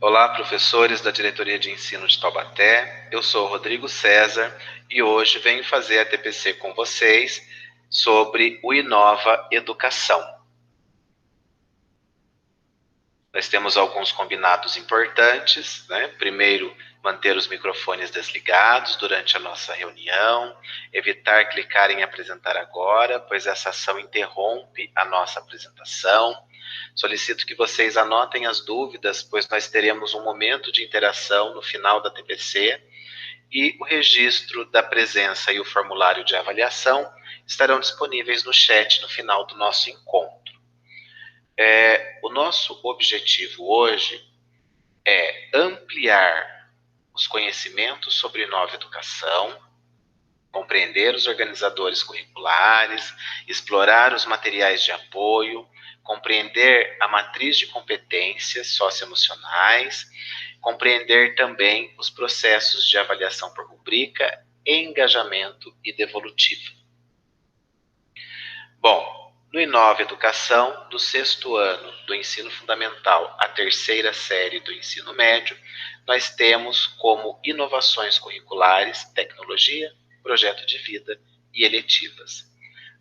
Olá, professores da Diretoria de Ensino de Taubaté. Eu sou o Rodrigo César e hoje venho fazer a TPC com vocês sobre o Inova Educação. Nós temos alguns combinados importantes, né? Primeiro, manter os microfones desligados durante a nossa reunião, evitar clicar em apresentar agora, pois essa ação interrompe a nossa apresentação. Solicito que vocês anotem as dúvidas, pois nós teremos um momento de interação no final da TPC e o registro da presença e o formulário de avaliação estarão disponíveis no chat no final do nosso encontro. O nosso objetivo hoje é ampliar os conhecimentos sobre Inova Educação, compreender os organizadores curriculares, explorar os materiais de apoio, compreender a matriz de competências socioemocionais, compreender também os processos de avaliação por rubrica, engajamento e devolutiva. Bom, no Inova Educação, do 6º ano do ensino fundamental à 3ª série do ensino médio, nós temos como inovações curriculares tecnologia, projeto de vida e eletivas.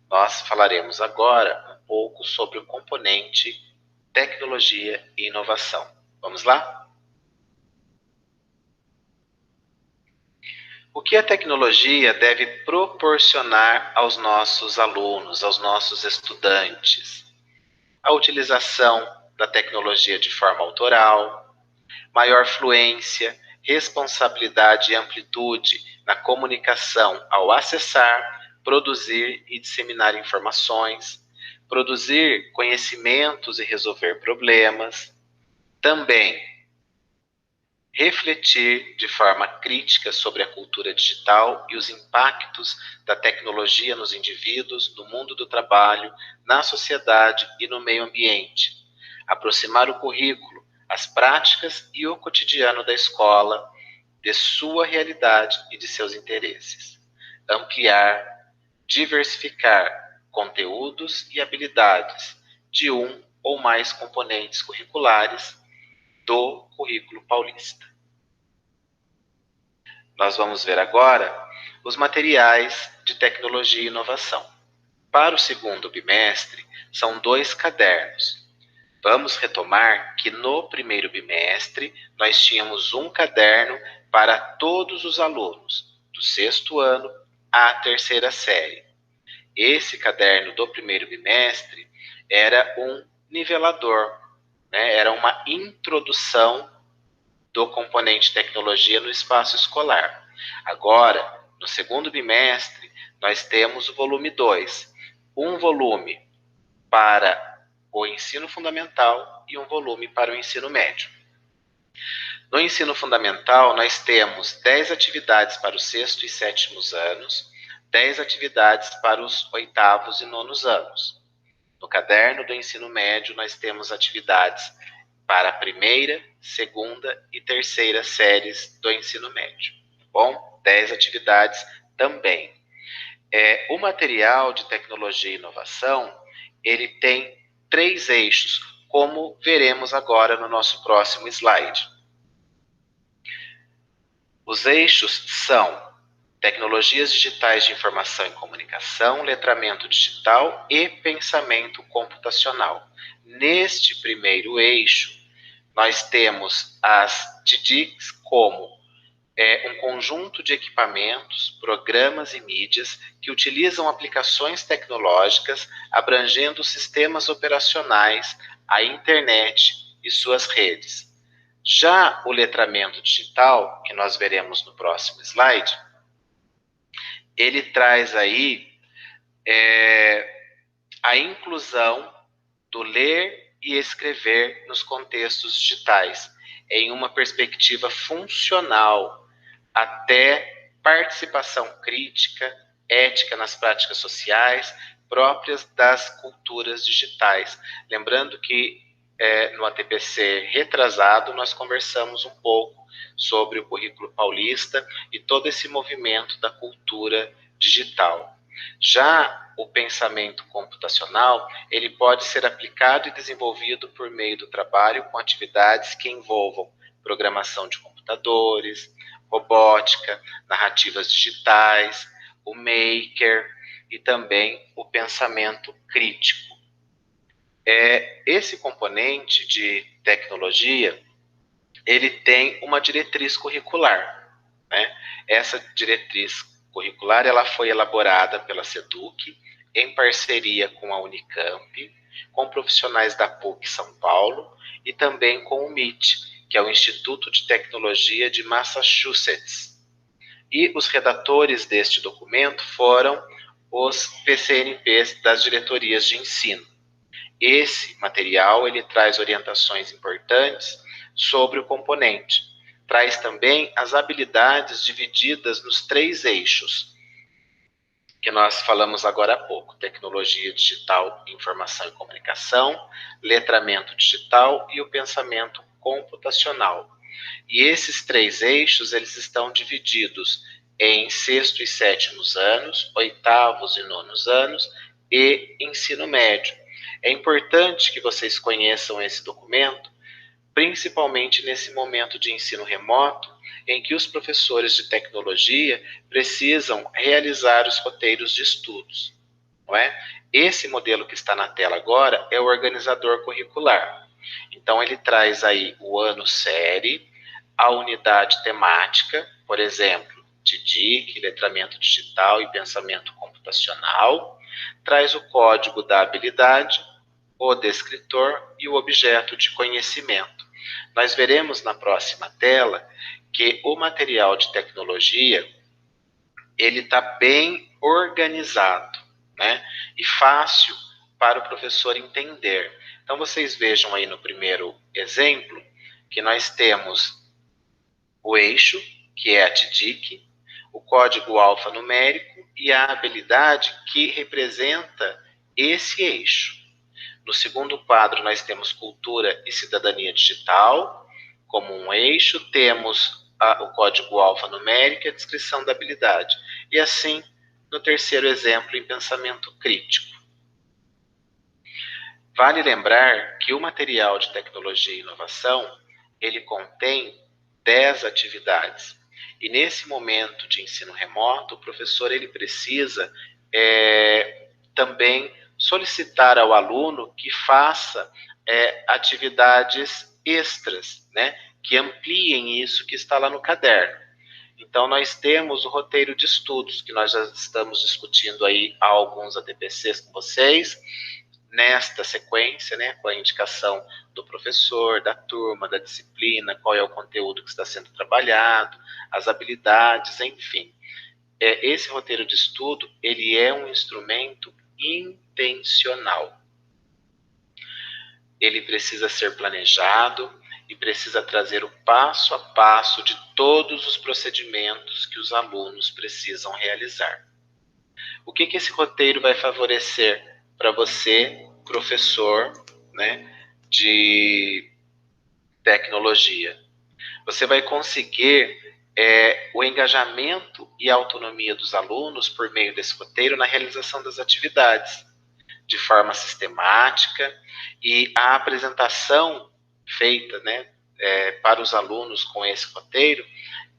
Nós falaremos agora um pouco sobre o componente tecnologia e inovação. Vamos lá? O que a tecnologia deve proporcionar aos nossos alunos, aos nossos estudantes? A utilização da tecnologia de forma autoral, maior fluência, responsabilidade e amplitude na comunicação ao acessar, produzir e disseminar informações, produzir conhecimentos e resolver problemas. Também refletir de forma crítica sobre a cultura digital e os impactos da tecnologia nos indivíduos, no mundo do trabalho, na sociedade e no meio ambiente. Aproximar o currículo, as práticas e o cotidiano da escola, de sua realidade e de seus interesses. Ampliar, diversificar conteúdos e habilidades de um ou mais componentes curriculares do currículo paulista. Nós vamos ver agora os materiais de tecnologia e inovação. Para o 2º bimestre, são 2 cadernos. Vamos retomar que no 1º bimestre, nós tínhamos um caderno para todos os alunos, do 6º ano à 3ª série. Esse caderno do 1º bimestre era um nivelador, né? Era uma introdução do componente tecnologia no espaço escolar. Agora, no 2º bimestre, nós temos o volume 2. Um volume para o ensino fundamental e um volume para o ensino médio. No ensino fundamental, nós temos 10 atividades para os 6º e 7º anos, 10 atividades para os 8º e 9º anos. No caderno do ensino médio, nós temos atividades para a 1ª, 2ª e 3ª séries do ensino médio. Bom, 10 atividades também. O material de tecnologia e inovação, ele tem 3 eixos, como veremos agora no nosso próximo slide. Os eixos são tecnologias digitais de informação e comunicação, letramento digital e pensamento computacional. Neste primeiro eixo, nós temos as TDICs como um conjunto de equipamentos, programas e mídias que utilizam aplicações tecnológicas abrangendo sistemas operacionais, a internet e suas redes. Já o letramento digital, que nós veremos no próximo slide, ele traz aí a inclusão do ler e escrever nos contextos digitais, em uma perspectiva funcional, até participação crítica, ética nas práticas sociais, próprias das culturas digitais. Lembrando que no ATPC retrasado, nós conversamos um pouco sobre o currículo paulista e todo esse movimento da cultura digital. Já o pensamento computacional, ele pode ser aplicado e desenvolvido por meio do trabalho com atividades que envolvam programação de computadores, robótica, narrativas digitais, o maker e também o pensamento crítico. Esse componente de tecnologia, ele tem uma diretriz curricular, né? Essa diretriz curricular ela foi elaborada pela SEDUC em parceria com a Unicamp, com profissionais da PUC São Paulo e também com o MIT, que é o Instituto de Tecnologia de Massachusetts. E os redatores deste documento foram os PCNPs das diretorias de ensino. Esse material ele traz orientações importantes sobre o componente. Traz também as habilidades divididas nos 3 eixos, que nós falamos agora há pouco: tecnologia digital, informação e comunicação, letramento digital e o pensamento computacional. E esses 3 eixos eles estão divididos em 6º e 7º anos, 8º e 9º anos e ensino médio. É importante que vocês conheçam esse documento, principalmente nesse momento de ensino remoto, em que os professores de tecnologia precisam realizar os roteiros de estudos, não é? Esse modelo que está na tela agora é o organizador curricular. Então, ele traz aí o ano série, a unidade temática, por exemplo, TDIC, letramento digital e pensamento computacional, traz o código da habilidade, o descritor e o objeto de conhecimento. Nós veremos na próxima tela que o material de tecnologia ele está bem organizado, né? E fácil para o professor entender. Então vocês vejam aí no primeiro exemplo que nós temos o eixo, que é a TDIC, o código alfanumérico e a habilidade que representa esse eixo. No segundo quadro, nós temos cultura e cidadania digital como um eixo, temos o código alfanumérico e a descrição da habilidade. E assim, no terceiro exemplo, em pensamento crítico. Vale lembrar que o material de tecnologia e inovação, ele contém 10 atividades. E nesse momento de ensino remoto, o professor ele precisa também solicitar ao aluno que faça atividades extras, né, que ampliem isso que está lá no caderno. Então, nós temos o roteiro de estudos, que nós já estamos discutindo aí há alguns ATPCs com vocês, nesta sequência, né, com a indicação do professor, da turma, da disciplina, qual é o conteúdo que está sendo trabalhado, as habilidades, enfim. Esse roteiro de estudo, ele é um instrumento intencional. Ele precisa ser planejado e precisa trazer o passo a passo de todos os procedimentos que os alunos precisam realizar. O que esse roteiro vai favorecer para você, professor, né, de tecnologia? Você vai conseguir o engajamento e a autonomia dos alunos por meio desse roteiro na realização das atividades, de forma sistemática, e a apresentação feita, né, para os alunos com esse roteiro,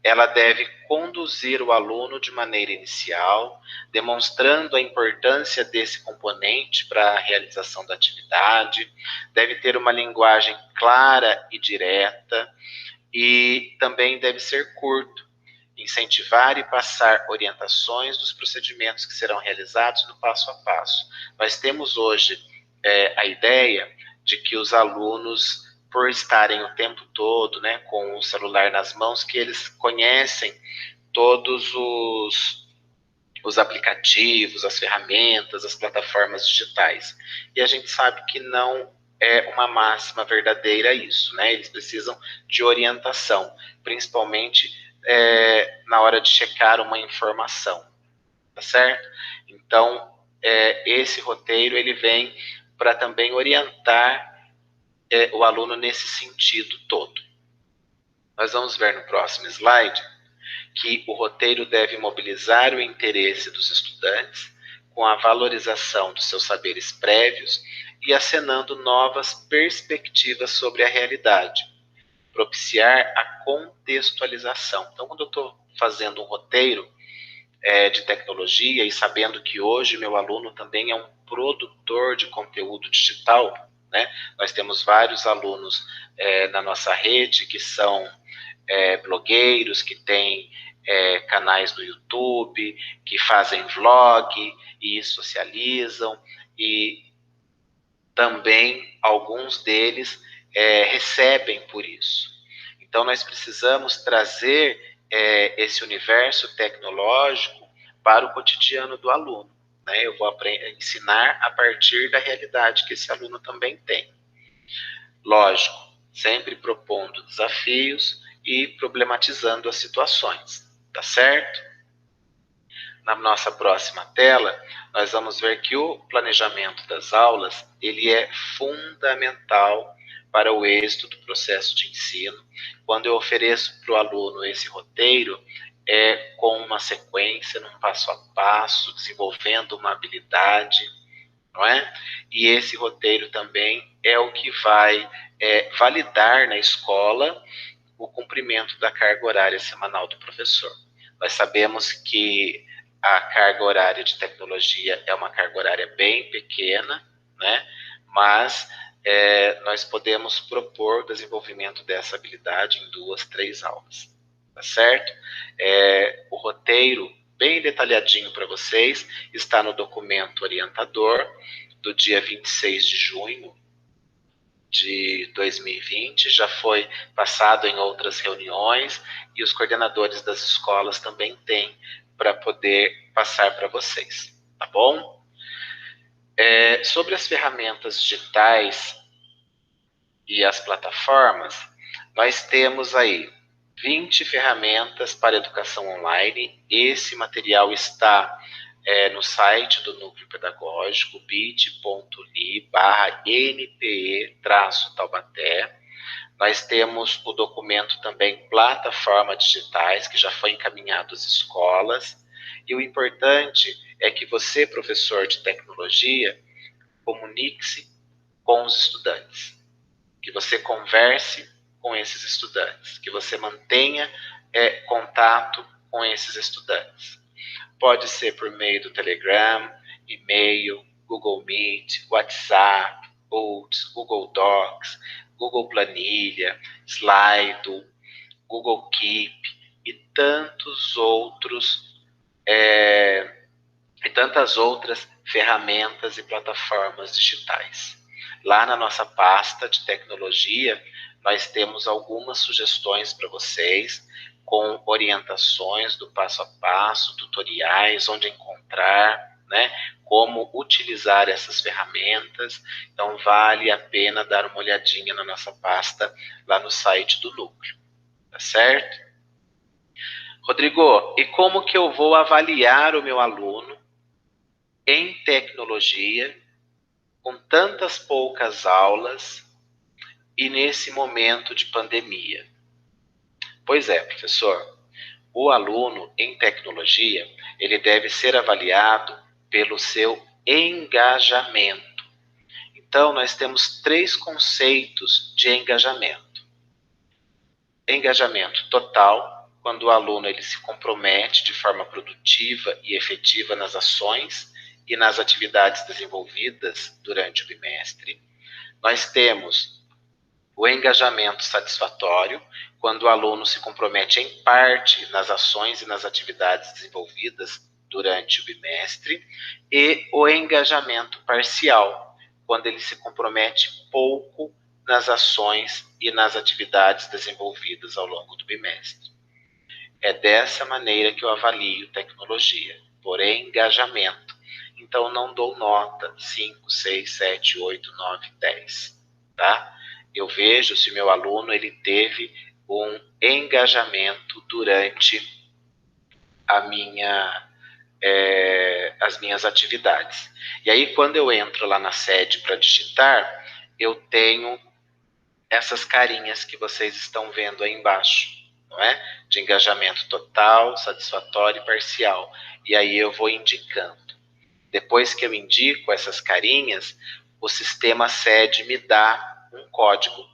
ela deve conduzir o aluno de maneira inicial, demonstrando a importância desse componente para a realização da atividade, deve ter uma linguagem clara e direta, e também deve ser curto, incentivar e passar orientações dos procedimentos que serão realizados no passo a passo. Nós temos hoje a ideia de que os alunos, por estarem o tempo todo, né, com o celular nas mãos, que eles conhecem todos os aplicativos, as ferramentas, as plataformas digitais. E a gente sabe que não é uma máxima verdadeira isso, né? Eles precisam de orientação, principalmente na hora de checar uma informação, tá certo? Então, esse roteiro, ele vem para também orientar o aluno nesse sentido todo. Nós vamos ver no próximo slide que o roteiro deve mobilizar o interesse dos estudantes com a valorização dos seus saberes prévios e acenando novas perspectivas sobre a realidade. propiciar a contextualização. Então, quando eu estou fazendo um roteiro de tecnologia e sabendo que hoje meu aluno também é um produtor de conteúdo digital, né? Nós temos vários alunos na nossa rede que são blogueiros, que têm canais no YouTube, que fazem vlog e socializam, e também alguns deles recebem por isso. Então, nós precisamos trazer esse universo tecnológico para o cotidiano do aluno, né? Eu vou ensinar a partir da realidade que esse aluno também tem. Lógico, sempre propondo desafios e problematizando as situações, tá certo? Na nossa próxima tela, nós vamos ver que o planejamento das aulas, ele é fundamental para o êxito do processo de ensino. Quando eu ofereço para o aluno esse roteiro, com uma sequência, num passo a passo, desenvolvendo uma habilidade, não é? E esse roteiro também é o que vai validar na escola o cumprimento da carga horária semanal do professor. Nós sabemos que a carga horária de tecnologia é uma carga horária bem pequena, né? Mas nós podemos propor o desenvolvimento dessa habilidade em 2, 3 aulas, tá certo? O roteiro, bem detalhadinho para vocês, está no documento orientador do dia 26 de junho de 2020, já foi passado em outras reuniões e os coordenadores das escolas também têm para poder passar para vocês, tá bom? Sobre as ferramentas digitais e as plataformas, nós temos aí 20 ferramentas para educação online. Esse material está no site do Núcleo Pedagógico, bit.ly/npe-taubaté. Nós temos o documento também Plataformas Digitais, que já foi encaminhado às escolas. E o importante é que você, professor de tecnologia, comunique-se com os estudantes, que você converse com esses estudantes, que você mantenha contato com esses estudantes. Pode ser por meio do Telegram, e-mail, Google Meet, WhatsApp, Bolt, Google Docs, Google Planilha, Slido, Google Keep e tantas outras ferramentas e plataformas digitais. Lá na nossa pasta de tecnologia, nós temos algumas sugestões para vocês, com orientações do passo a passo, tutoriais, onde encontrar, né, como utilizar essas ferramentas. Então, vale a pena dar uma olhadinha na nossa pasta lá no site do Núcleo, tá certo? Rodrigo, e como que eu vou avaliar o meu aluno em tecnologia, com tantas poucas aulas e nesse momento de pandemia? Pois é, professor, o aluno em tecnologia, ele deve ser avaliado pelo seu engajamento. Então, nós temos 3 conceitos de engajamento. Engajamento total, quando o aluno ele se compromete de forma produtiva e efetiva nas ações e nas atividades desenvolvidas durante o bimestre. Nós temos o engajamento satisfatório, quando o aluno se compromete em parte nas ações e nas atividades desenvolvidas durante o bimestre, e o engajamento parcial, quando ele se compromete pouco nas ações e nas atividades desenvolvidas ao longo do bimestre. É dessa maneira que eu avalio tecnologia, por engajamento. Então, não dou nota 5, 6, 7, 8, 9, 10, tá? Eu vejo se meu aluno ele teve um engajamento durante as minhas atividades. E aí, quando eu entro lá na sede para digitar, eu tenho essas carinhas que vocês estão vendo aí embaixo, não é? De engajamento total, satisfatório e parcial. E aí eu vou indicando. Depois que eu indico essas carinhas, o sistema sede me dá um código.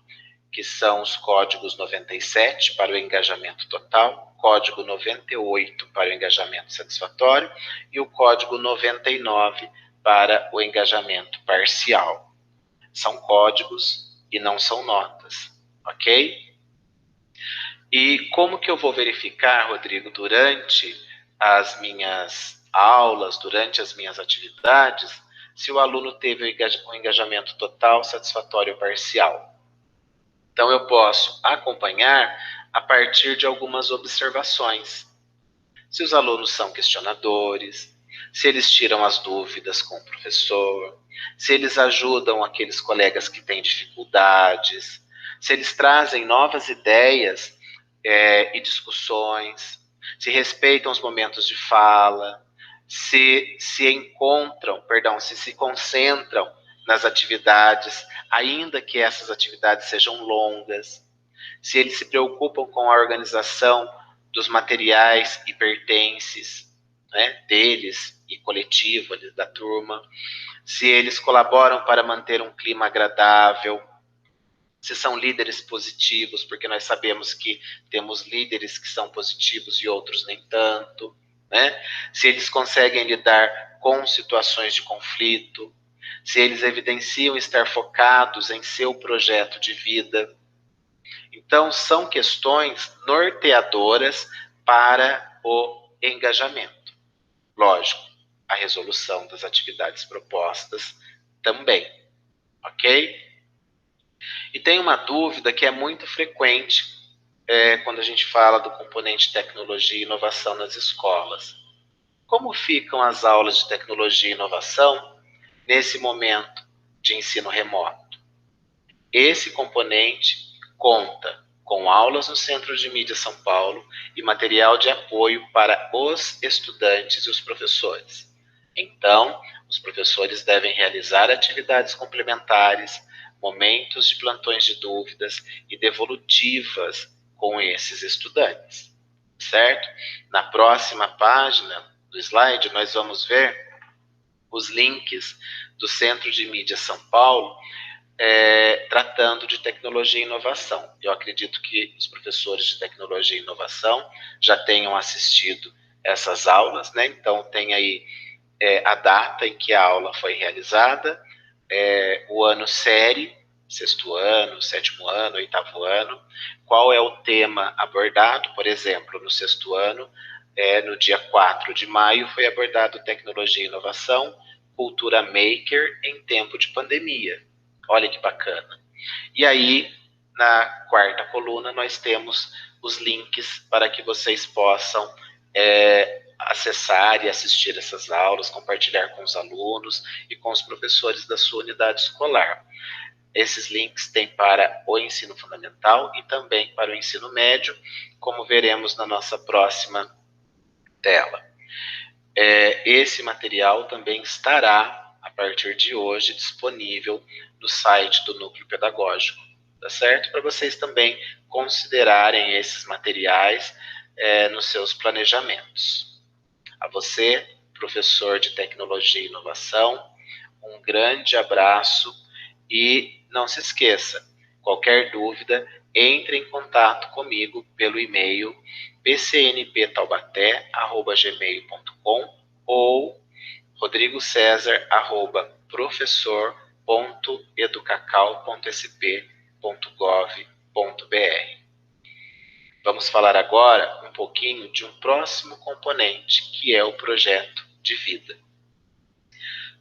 que são os códigos 97 para o engajamento total, código 98 para o engajamento satisfatório e o código 99 para o engajamento parcial. São códigos e não são notas, ok? E como que eu vou verificar, Rodrigo, durante as minhas aulas, durante as minhas atividades, se o aluno teve um engajamento total, satisfatório ou parcial? Então, eu posso acompanhar a partir de algumas observações. Se os alunos são questionadores, se eles tiram as dúvidas com o professor, se eles ajudam aqueles colegas que têm dificuldades, se eles trazem novas ideias e discussões, se respeitam os momentos de fala, se concentram nas atividades, ainda que essas atividades sejam longas, se eles se preocupam com a organização dos materiais e pertences, né, deles e coletivo da turma, se eles colaboram para manter um clima agradável, se são líderes positivos, porque nós sabemos que temos líderes que são positivos e outros nem tanto, né? Se eles conseguem lidar com situações de conflito, se eles evidenciam estar focados em seu projeto de vida. Então, são questões norteadoras para o engajamento. Lógico, a resolução das atividades propostas também, ok? E tem uma dúvida que é muito frequente quando a gente fala do componente tecnologia e inovação nas escolas. Como ficam as aulas de tecnologia e inovação nesse momento de ensino remoto? Esse componente conta com aulas no Centro de Mídia São Paulo e material de apoio para os estudantes e os professores. Então, os professores devem realizar atividades complementares, momentos de plantões de dúvidas e devolutivas com esses estudantes, certo? Na próxima página do slide, nós vamos ver os links do Centro de Mídia São Paulo tratando de tecnologia e inovação. Eu acredito que os professores de tecnologia e inovação já tenham assistido essas aulas, né? Então tem aí a data em que a aula foi realizada, o ano série, sexto ano, sétimo ano, oitavo ano, qual é o tema abordado, por exemplo, no sexto ano, no dia 4 de maio foi abordado tecnologia e inovação, cultura maker em tempo de pandemia. Olha que bacana. E aí, na quarta coluna, nós temos os links para que vocês possam acessar e assistir essas aulas, compartilhar com os alunos e com os professores da sua unidade escolar. Esses links têm para o ensino fundamental e também para o ensino médio, como veremos na nossa próxima tela. Esse material também estará, a partir de hoje, disponível no site do Núcleo Pedagógico, tá certo? Para vocês também considerarem esses materiais nos seus planejamentos. A você, professor de Tecnologia e Inovação, um grande abraço e não se esqueça, qualquer dúvida, entre em contato comigo pelo e-mail pcnptaubaté@gmail.com ou rodrigocesar@professor.educacau.sp.gov.br. Vamos falar agora um pouquinho de um próximo componente, que é o projeto de vida.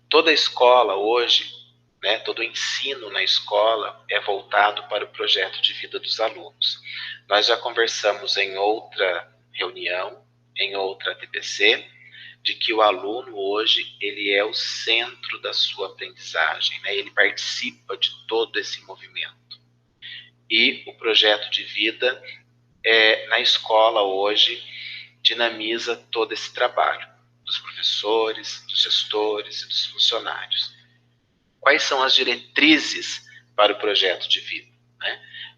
Toda escola hoje, todo o ensino na escola é voltado para o projeto de vida dos alunos. Nós já conversamos em outra reunião, em outra TPC, de que o aluno hoje ele é o centro da sua aprendizagem, ele participa de todo esse movimento. E o projeto de vida na escola hoje dinamiza todo esse trabalho dos professores, dos gestores e dos funcionários. Quais são as diretrizes para o projeto de vida?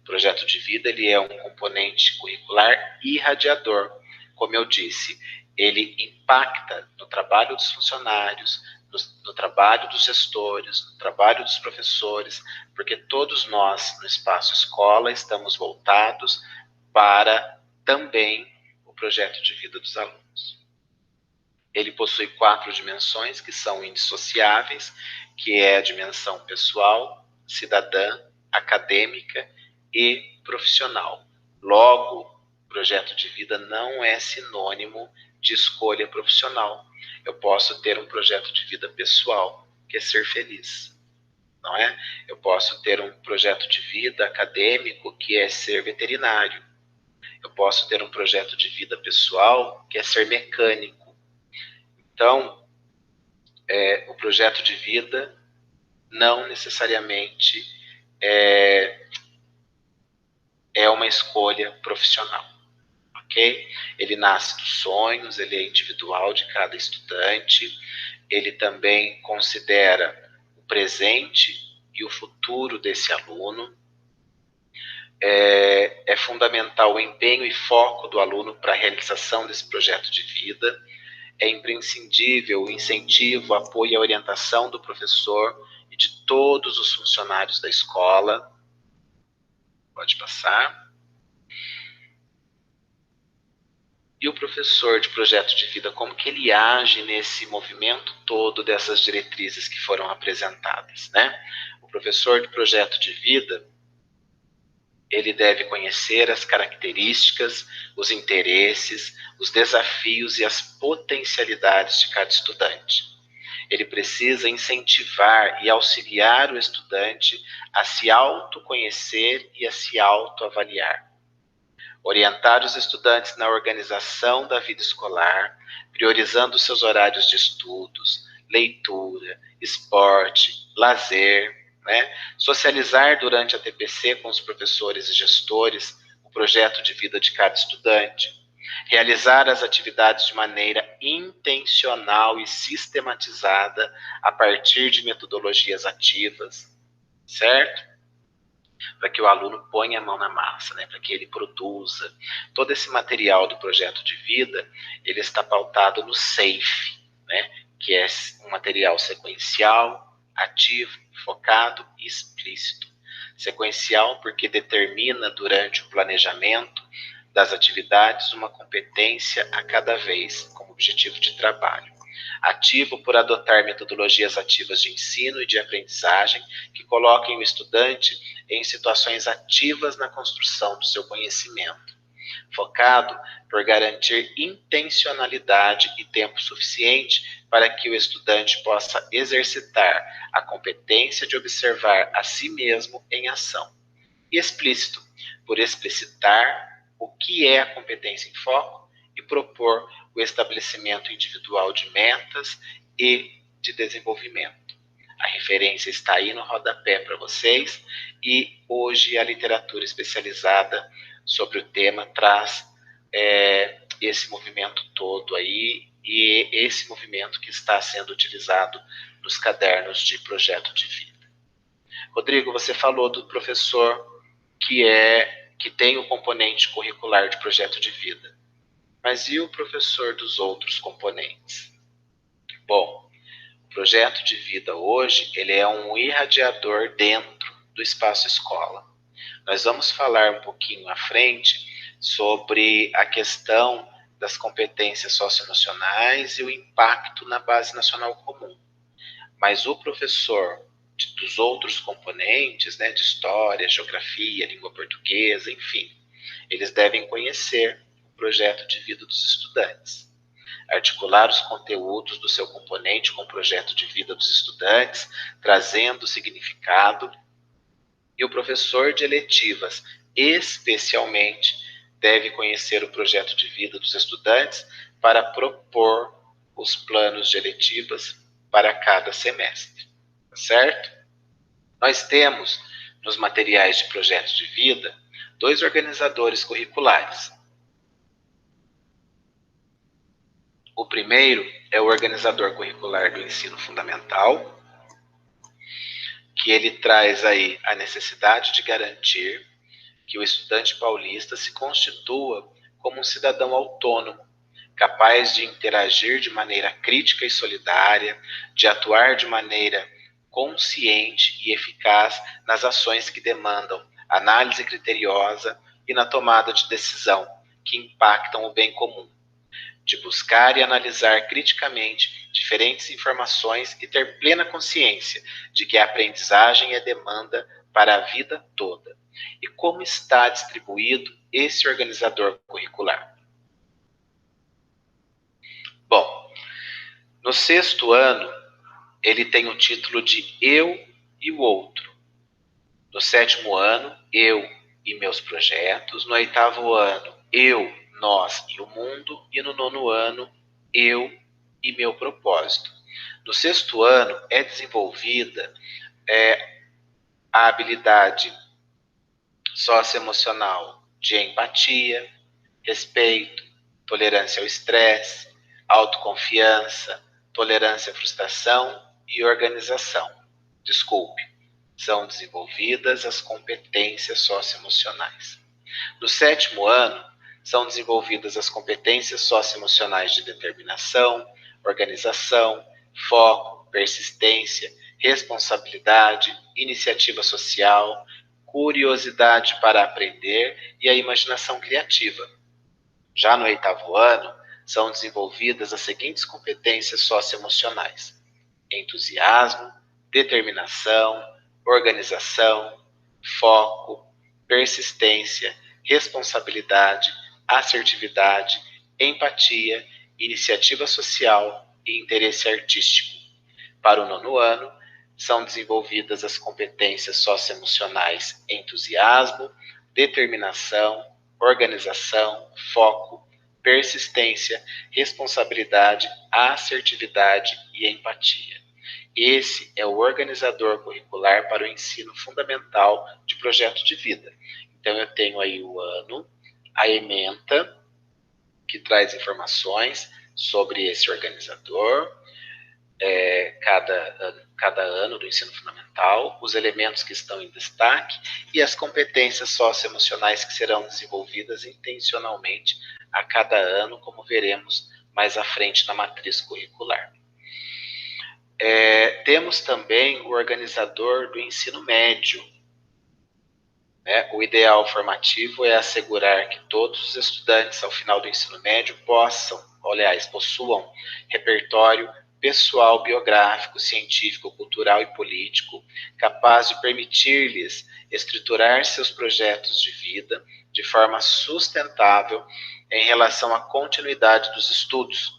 O projeto de vida ele é um componente curricular irradiador. Como eu disse, ele impacta no trabalho dos funcionários, no trabalho dos gestores, no trabalho dos professores, porque todos nós, no espaço escola, estamos voltados para também o projeto de vida dos alunos. Ele possui 4 dimensões que são indissociáveis, que é a dimensão pessoal, cidadã, acadêmica e profissional. Logo, projeto de vida não é sinônimo de escolha profissional. Eu posso ter um projeto de vida pessoal, que é ser feliz, não é? Eu posso ter um projeto de vida acadêmico, que é ser veterinário. Eu posso ter um projeto de vida pessoal, que é ser mecânico. Então, o projeto de vida não necessariamente é uma escolha profissional, ok? Ele nasce dos sonhos, ele é individual de cada estudante, ele também considera o presente e o futuro desse aluno. É fundamental o empenho e foco do aluno para a realização desse projeto de vida. É imprescindível o incentivo, apoio e orientação do professor e de todos os funcionários da escola. Pode passar. E o professor de projeto de vida, como que ele age nesse movimento todo dessas diretrizes que foram apresentadas, né? O professor de projeto de vida, ele deve conhecer as características, os interesses, os desafios e as potencialidades de cada estudante. Ele precisa incentivar e auxiliar o estudante a se autoconhecer e a se autoavaliar. Orientar os estudantes na organização da vida escolar, priorizando seus horários de estudos, leitura, esporte, lazer, né? Socializar durante a TPC com os professores e gestores o projeto de vida de cada estudante, realizar as atividades de maneira intencional e sistematizada a partir de metodologias ativas, certo? Para que o aluno ponha a mão na massa, né? Para que ele produza. Todo esse material do projeto de vida, ele está pautado no SAFE, né? Que é um material sequencial, ativo, focado e explícito. Sequencial porque determina durante o planejamento das atividades uma competência a cada vez, como objetivo de trabalho. Ativo por adotar metodologias ativas de ensino e de aprendizagem que coloquem o estudante em situações ativas na construção do seu conhecimento. Focado por garantir intencionalidade e tempo suficiente para que o estudante possa exercitar a competência de observar a si mesmo em ação. E explícito, por explicitar o que é a competência em foco e propor o estabelecimento individual de metas e de desenvolvimento. A referência está aí no rodapé para vocês e hoje a literatura especializada sobre o tema traz esse movimento todo aí e esse movimento que está sendo utilizado nos cadernos de projeto de vida. Rodrigo, você falou do professor que tem o componente curricular de projeto de vida. Mas e o professor dos outros componentes? Bom, o projeto de vida hoje, ele é um irradiador dentro do espaço escola. Nós vamos falar um pouquinho à frente sobre a questão das competências socioemocionais e o impacto na base nacional comum. Mas o professor dos outros componentes, né, de história, geografia, língua portuguesa, enfim, eles devem conhecer o projeto de vida dos estudantes, articular os conteúdos do seu componente com o projeto de vida dos estudantes, trazendo significado, e o professor de eletivas, especialmente, deve conhecer o projeto de vida dos estudantes para propor os planos de eletivas para cada semestre, certo? Nós temos, nos materiais de projeto de vida, 2 organizadores curriculares. O primeiro é o organizador curricular do ensino fundamental, que ele traz aí a necessidade de garantir que o estudante paulista se constitua como um cidadão autônomo, capaz de interagir de maneira crítica e solidária, de atuar de maneira consciente e eficaz nas ações que demandam análise criteriosa e na tomada de decisão que impactam o bem comum, de buscar e analisar criticamente diferentes informações e ter plena consciência de que a aprendizagem é demanda para a vida toda. E como está distribuído esse organizador curricular? Bom, no sexto ano, ele tem o título de Eu e o Outro. No sétimo ano, Eu e Meus Projetos. No oitavo ano, Eu, Nós e o Mundo. E no nono ano, Eu e Meu Propósito. No sexto ano, é desenvolvida a habilidade socioemocional de empatia, respeito, tolerância ao estresse, autoconfiança, tolerância à frustração e organização. Desculpe, são desenvolvidas as competências socioemocionais. No sétimo ano, são desenvolvidas as competências socioemocionais de determinação, organização, foco, persistência, responsabilidade, iniciativa social, curiosidade para aprender e a imaginação criativa. Já no oitavo ano, são desenvolvidas as seguintes competências socioemocionais: entusiasmo, determinação, organização, foco, persistência, responsabilidade, assertividade, empatia, iniciativa social e interesse artístico. Para o nono ano, são desenvolvidas as competências socioemocionais entusiasmo, determinação, organização, foco, persistência, responsabilidade, assertividade e empatia. Esse é o organizador curricular para o ensino fundamental de projeto de vida. Então, eu tenho aí o ano, a ementa, que traz informações sobre esse organizador, cada ano do ensino fundamental, os elementos que estão em destaque e as competências socioemocionais que serão desenvolvidas intencionalmente a cada ano, como veremos mais à frente na matriz curricular. Temos também o organizador do ensino médio. O ideal formativo é assegurar que todos os estudantes ao final do ensino médio possuam repertório pessoal, biográfico, científico, cultural e político, capaz de permitir-lhes estruturar seus projetos de vida de forma sustentável em relação à continuidade dos estudos,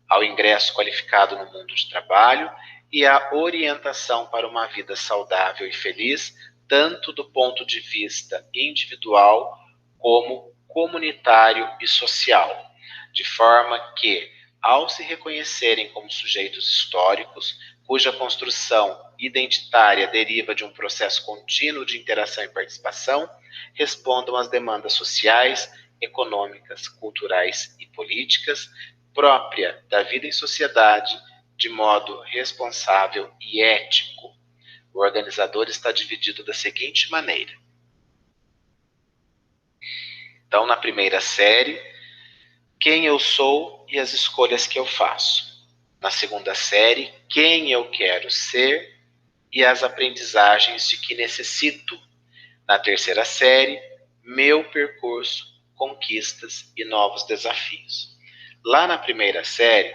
ao ingresso qualificado no mundo de trabalho e à orientação para uma vida saudável e feliz, tanto do ponto de vista individual como comunitário e social, de forma que, ao se reconhecerem como sujeitos históricos, cuja construção identitária deriva de um processo contínuo de interação e participação, respondam às demandas sociais, econômicas, culturais e políticas própria da vida em sociedade de modo responsável e ético. O organizador está dividido da seguinte maneira. Então, na primeira série, quem eu sou e as escolhas que eu faço. Na segunda série, quem eu quero ser e as aprendizagens de que necessito. Na terceira série, meu percurso, conquistas e novos desafios. Lá na primeira série,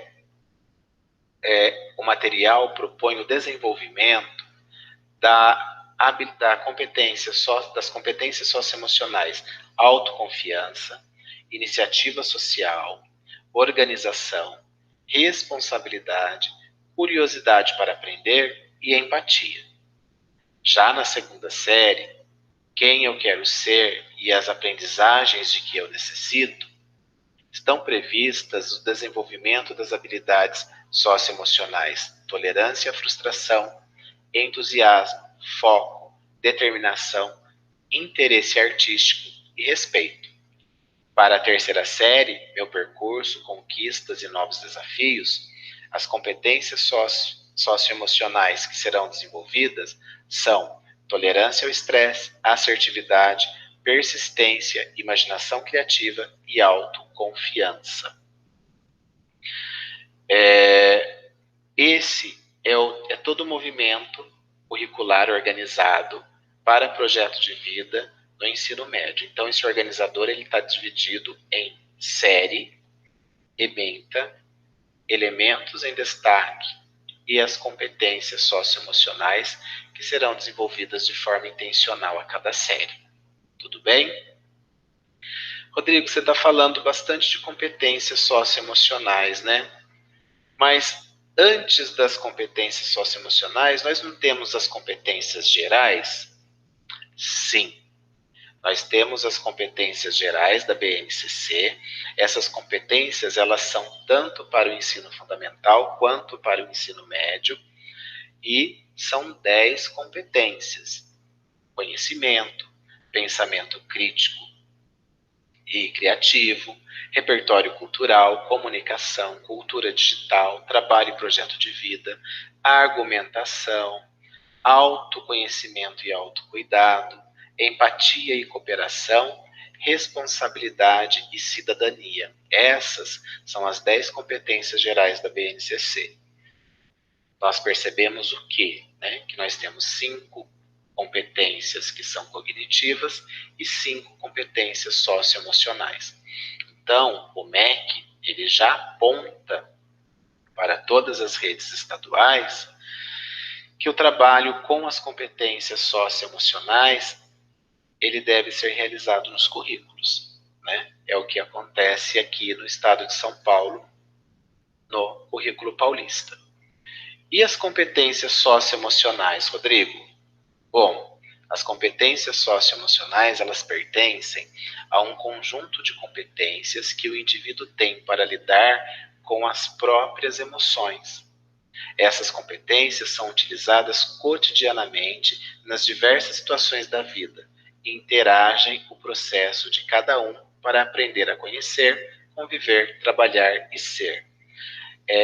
o material propõe o desenvolvimento das competências socioemocionais, autoconfiança, iniciativa social, organização, responsabilidade, curiosidade para aprender e empatia. Já na segunda série, quem eu quero ser e as aprendizagens de que eu necessito, estão previstas o desenvolvimento das habilidades socioemocionais, tolerância à frustração, entusiasmo, foco, determinação, interesse artístico e respeito. Para a terceira série, meu percurso, conquistas e novos desafios, as competências socioemocionais que serão desenvolvidas são tolerância ao estresse, assertividade, persistência, imaginação criativa e autoconfiança. Esse é todo o movimento curricular organizado para projeto de vida no ensino médio. Então, esse organizador está dividido em série, ementa, elementos em destaque e as competências socioemocionais que serão desenvolvidas de forma intencional a cada série. Tudo bem? Rodrigo, você está falando bastante de competências socioemocionais, né? Mas antes das competências socioemocionais, nós não temos as competências gerais? Sim. Nós temos as competências gerais da BNCC. Essas competências, elas são tanto para o ensino fundamental quanto para o ensino médio. E são 10 competências: conhecimento, pensamento crítico e criativo, repertório cultural, comunicação, cultura digital, trabalho e projeto de vida, argumentação, autoconhecimento e autocuidado, empatia e cooperação, responsabilidade e cidadania. Essas são as 10 competências gerais da BNCC. Nós percebemos o quê? Que nós temos 5 competências que são cognitivas e 5 competências socioemocionais. Então, o MEC ele já aponta para todas as redes estaduais que o trabalho com as competências socioemocionais ele deve ser realizado nos currículos. É o que acontece aqui no estado de São Paulo, no currículo paulista. E as competências socioemocionais, Rodrigo? Bom, as competências socioemocionais, elas pertencem a um conjunto de competências que o indivíduo tem para lidar com as próprias emoções. Essas competências são utilizadas cotidianamente nas diversas situações da vida e interagem o processo de cada um para aprender a conhecer, conviver, trabalhar e ser.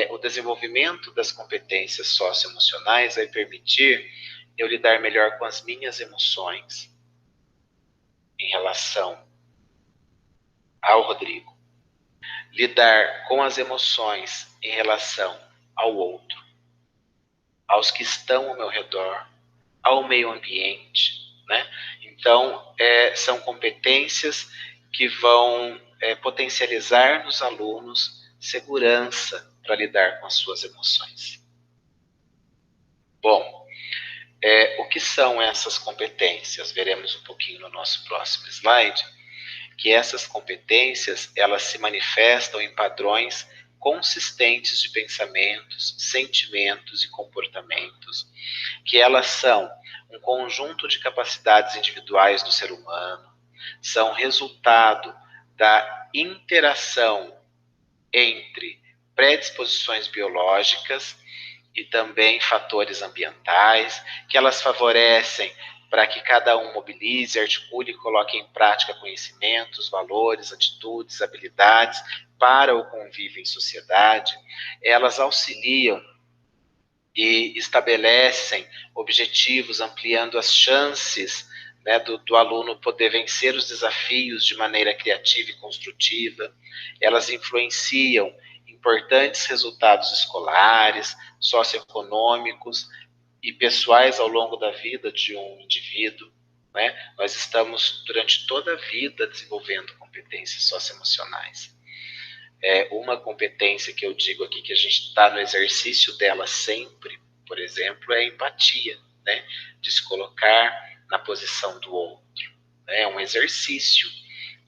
O desenvolvimento das competências socioemocionais vai permitir eu lidar melhor com as minhas emoções em relação ao Rodrigo, lidar com as emoções em relação ao outro, aos que estão ao meu redor, ao meio ambiente, Então, são competências que vão potencializar nos alunos segurança para lidar com as suas emoções. Bom, o que são essas competências? Veremos um pouquinho no nosso próximo slide, que essas competências, elas se manifestam em padrões consistentes de pensamentos, sentimentos e comportamentos, que elas são um conjunto de capacidades individuais do ser humano, são resultado da interação entre predisposições biológicas e também fatores ambientais, que elas favorecem para que cada um mobilize, articule e coloque em prática conhecimentos, valores, atitudes, habilidades para o convívio em sociedade. Elas auxiliam e estabelecem objetivos, ampliando as chances do aluno poder vencer os desafios de maneira criativa e construtiva. Elas influenciam importantes resultados escolares, socioeconômicos e pessoais ao longo da vida de um indivíduo. Nós estamos, durante toda a vida, desenvolvendo competências socioemocionais. Uma competência que eu digo aqui que a gente está no exercício dela sempre, por exemplo, é a empatia, de se colocar na posição do outro. É um exercício.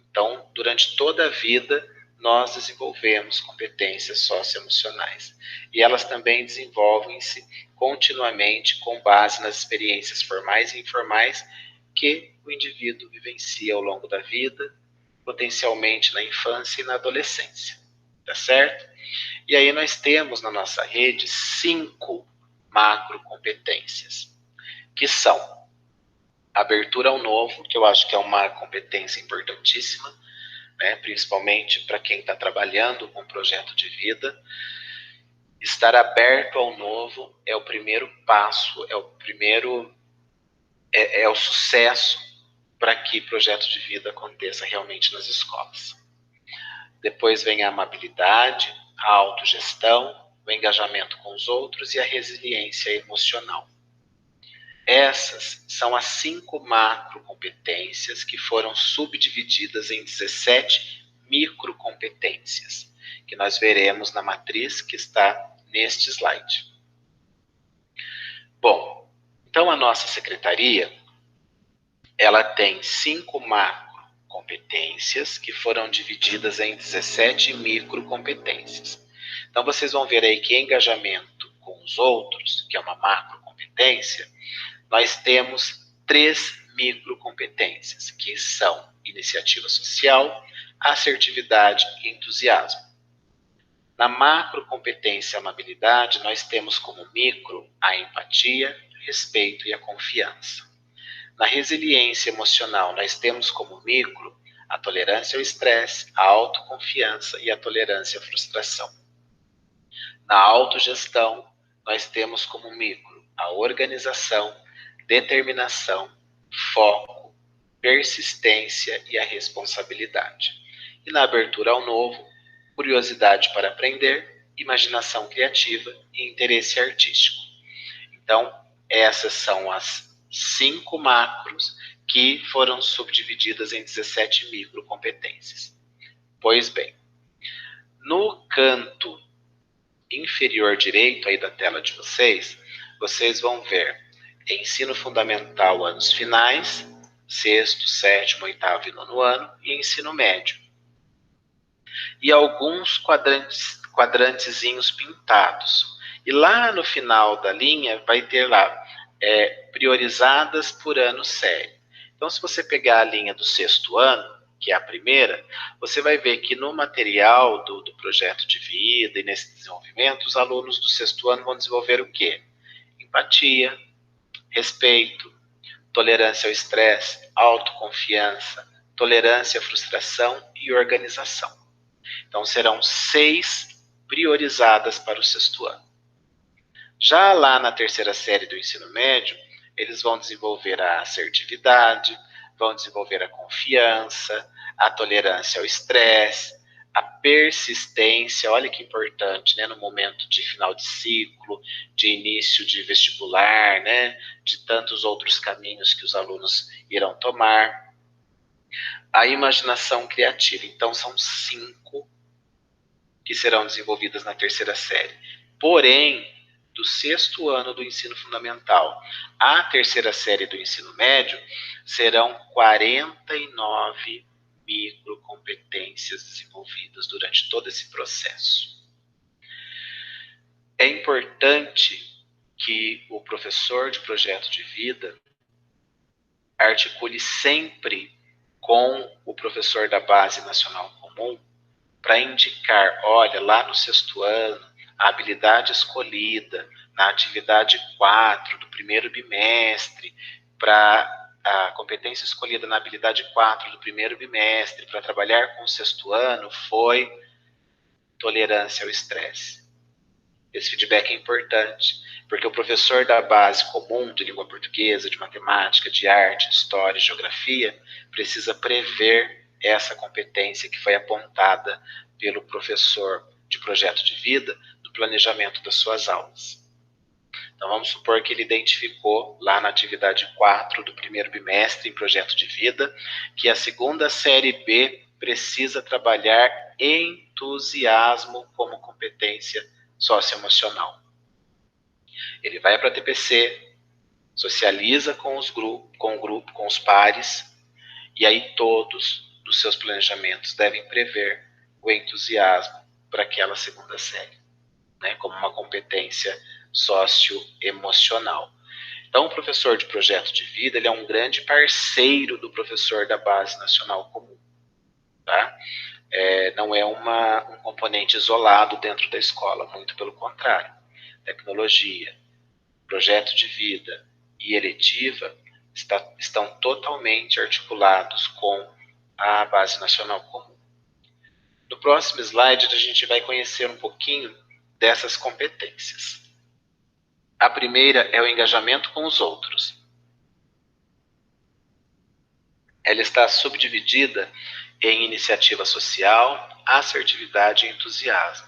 Então, durante toda a vida, nós desenvolvemos competências socioemocionais. E elas também desenvolvem-se continuamente com base nas experiências formais e informais que o indivíduo vivencia ao longo da vida, potencialmente na infância e na adolescência. Tá certo? E aí nós temos na nossa rede 5 macrocompetências, que são abertura ao novo, que eu acho que é uma competência importantíssima, principalmente para quem está trabalhando com um projeto de vida. Estar aberto ao novo é o primeiro passo, é o sucesso para que projeto de vida aconteça realmente nas escolas. Depois vem a amabilidade, a autogestão, o engajamento com os outros e a resiliência emocional. Essas são as 5 macrocompetências que foram subdivididas em 17 microcompetências, que nós veremos na matriz que está neste slide. Bom, então a nossa secretaria, ela tem 5 macrocompetências que foram divididas em 17 microcompetências. Então vocês vão ver aí que engajamento com os outros, que é uma macrocompetência, nós temos 3 microcompetências, que são iniciativa social, assertividade e entusiasmo. Na macrocompetência amabilidade, nós temos como micro a empatia, respeito e a confiança. Na resiliência emocional, nós temos como micro a tolerância ao estresse, a autoconfiança e a tolerância à frustração. Na autogestão, nós temos como micro a organização, determinação, foco, persistência e a responsabilidade. E na abertura ao novo, curiosidade para aprender, imaginação criativa e interesse artístico. Então, essas são as 5 macros que foram subdivididas em 17 microcompetências. Pois bem, no canto inferior direito aí da tela de vocês, vocês vão ver ensino fundamental anos finais, 6º, 7º, 8º e 9º ano, e ensino médio. E alguns quadrantezinhos pintados. E lá no final da linha vai ter lá priorizadas por ano série. Então, se você pegar a linha do 6º ano, que é a primeira, você vai ver que no material do projeto de vida e nesse desenvolvimento, os alunos do 6º ano vão desenvolver o quê? Empatia, respeito, tolerância ao estresse, autoconfiança, tolerância à frustração e organização. Então, serão 6 priorizadas para o 6º ano. Já lá na 3ª série do ensino médio, eles vão desenvolver a assertividade, vão desenvolver a confiança, a tolerância ao estresse, a persistência, olha que importante, né, no momento de final de ciclo, de início de vestibular, né, de tantos outros caminhos que os alunos irão tomar. A imaginação criativa, então são 5 que serão desenvolvidas na 3ª série. Porém, do 6º ano do ensino fundamental à 3ª série do ensino médio, serão 49 microcompetências desenvolvidas durante todo esse processo. É importante que o professor de projeto de vida articule sempre com o professor da Base Nacional Comum para indicar, olha, lá no 6º ano, a habilidade escolhida na atividade 4 do primeiro bimestre, para a competência escolhida na habilidade 4 do primeiro bimestre, para trabalhar com o 6º ano, foi tolerância ao estresse. Esse feedback é importante, porque o professor da base comum de língua portuguesa, de matemática, de arte, de história e geografia, precisa prever essa competência que foi apontada pelo professor de projeto de vida no planejamento das suas aulas. Então, vamos supor que ele identificou lá na atividade 4 do primeiro bimestre em projeto de vida que a 2ª série B precisa trabalhar entusiasmo como competência socioemocional. Ele vai para a TPC, socializa com o grupo, com os pares, e aí todos dos seus planejamentos devem prever o entusiasmo para aquela 2ª série, né, como uma competência socioemocional. Então, o professor de projeto de vida, ele é um grande parceiro do professor da Base Nacional Comum, tá? Não é um componente isolado dentro da escola, muito pelo contrário. Tecnologia, projeto de vida e eletiva estão totalmente articulados com a Base Nacional Comum. No próximo slide, a gente vai conhecer um pouquinho dessas competências. A primeira é o engajamento com os outros. Ela está subdividida em iniciativa social, assertividade e entusiasmo.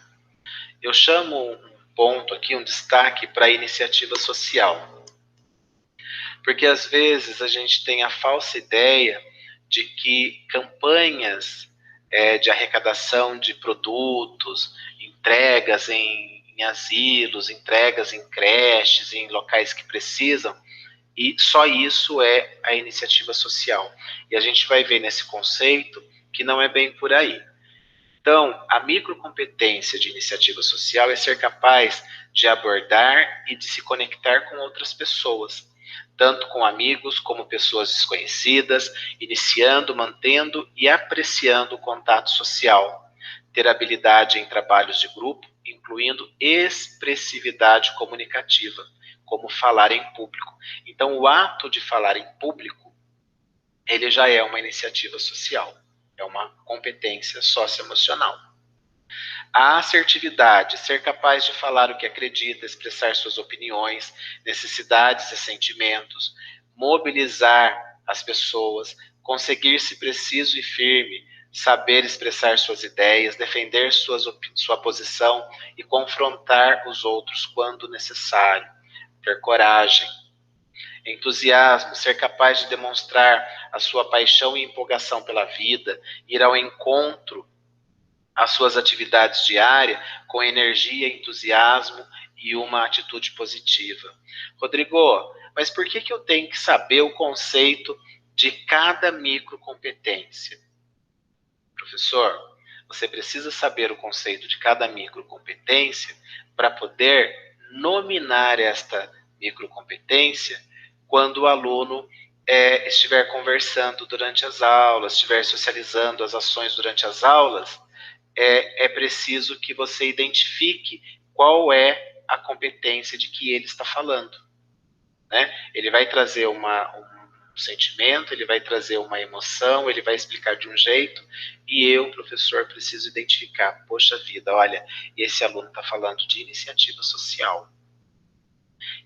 Eu chamo ponto aqui, um destaque para a iniciativa social. Porque às vezes a gente tem a falsa ideia de que campanhas de arrecadação de produtos, entregas em asilos, entregas em creches, em locais que precisam, e só isso é a iniciativa social. E a gente vai ver nesse conceito que não é bem por aí. Então, a microcompetência de iniciativa social é ser capaz de abordar e de se conectar com outras pessoas, tanto com amigos como pessoas desconhecidas, iniciando, mantendo e apreciando o contato social, ter habilidade em trabalhos de grupo, incluindo expressividade comunicativa, como falar em público. Então, o ato de falar em público, ele já é uma iniciativa social, é uma competência socioemocional. A assertividade, ser capaz de falar o que acredita, expressar suas opiniões, necessidades e sentimentos, mobilizar as pessoas, conseguir-se preciso e firme, saber expressar suas ideias, defender sua posição e confrontar os outros quando necessário, ter coragem. Entusiasmo, ser capaz de demonstrar a sua paixão e empolgação pela vida, ir ao encontro às suas atividades diárias com energia, entusiasmo e uma atitude positiva. Rodrigo, mas por que eu tenho que saber o conceito de cada microcompetência? Professor, você precisa saber o conceito de cada microcompetência para poder nominar esta microcompetência quando o aluno estiver conversando durante as aulas, estiver socializando as ações durante as aulas, é preciso que você identifique qual é a competência de que ele está falando. Né? Ele vai trazer um sentimento, ele vai trazer uma emoção, ele vai explicar de um jeito, e eu, professor, preciso identificar, poxa vida, olha, esse aluno está falando de iniciativa social.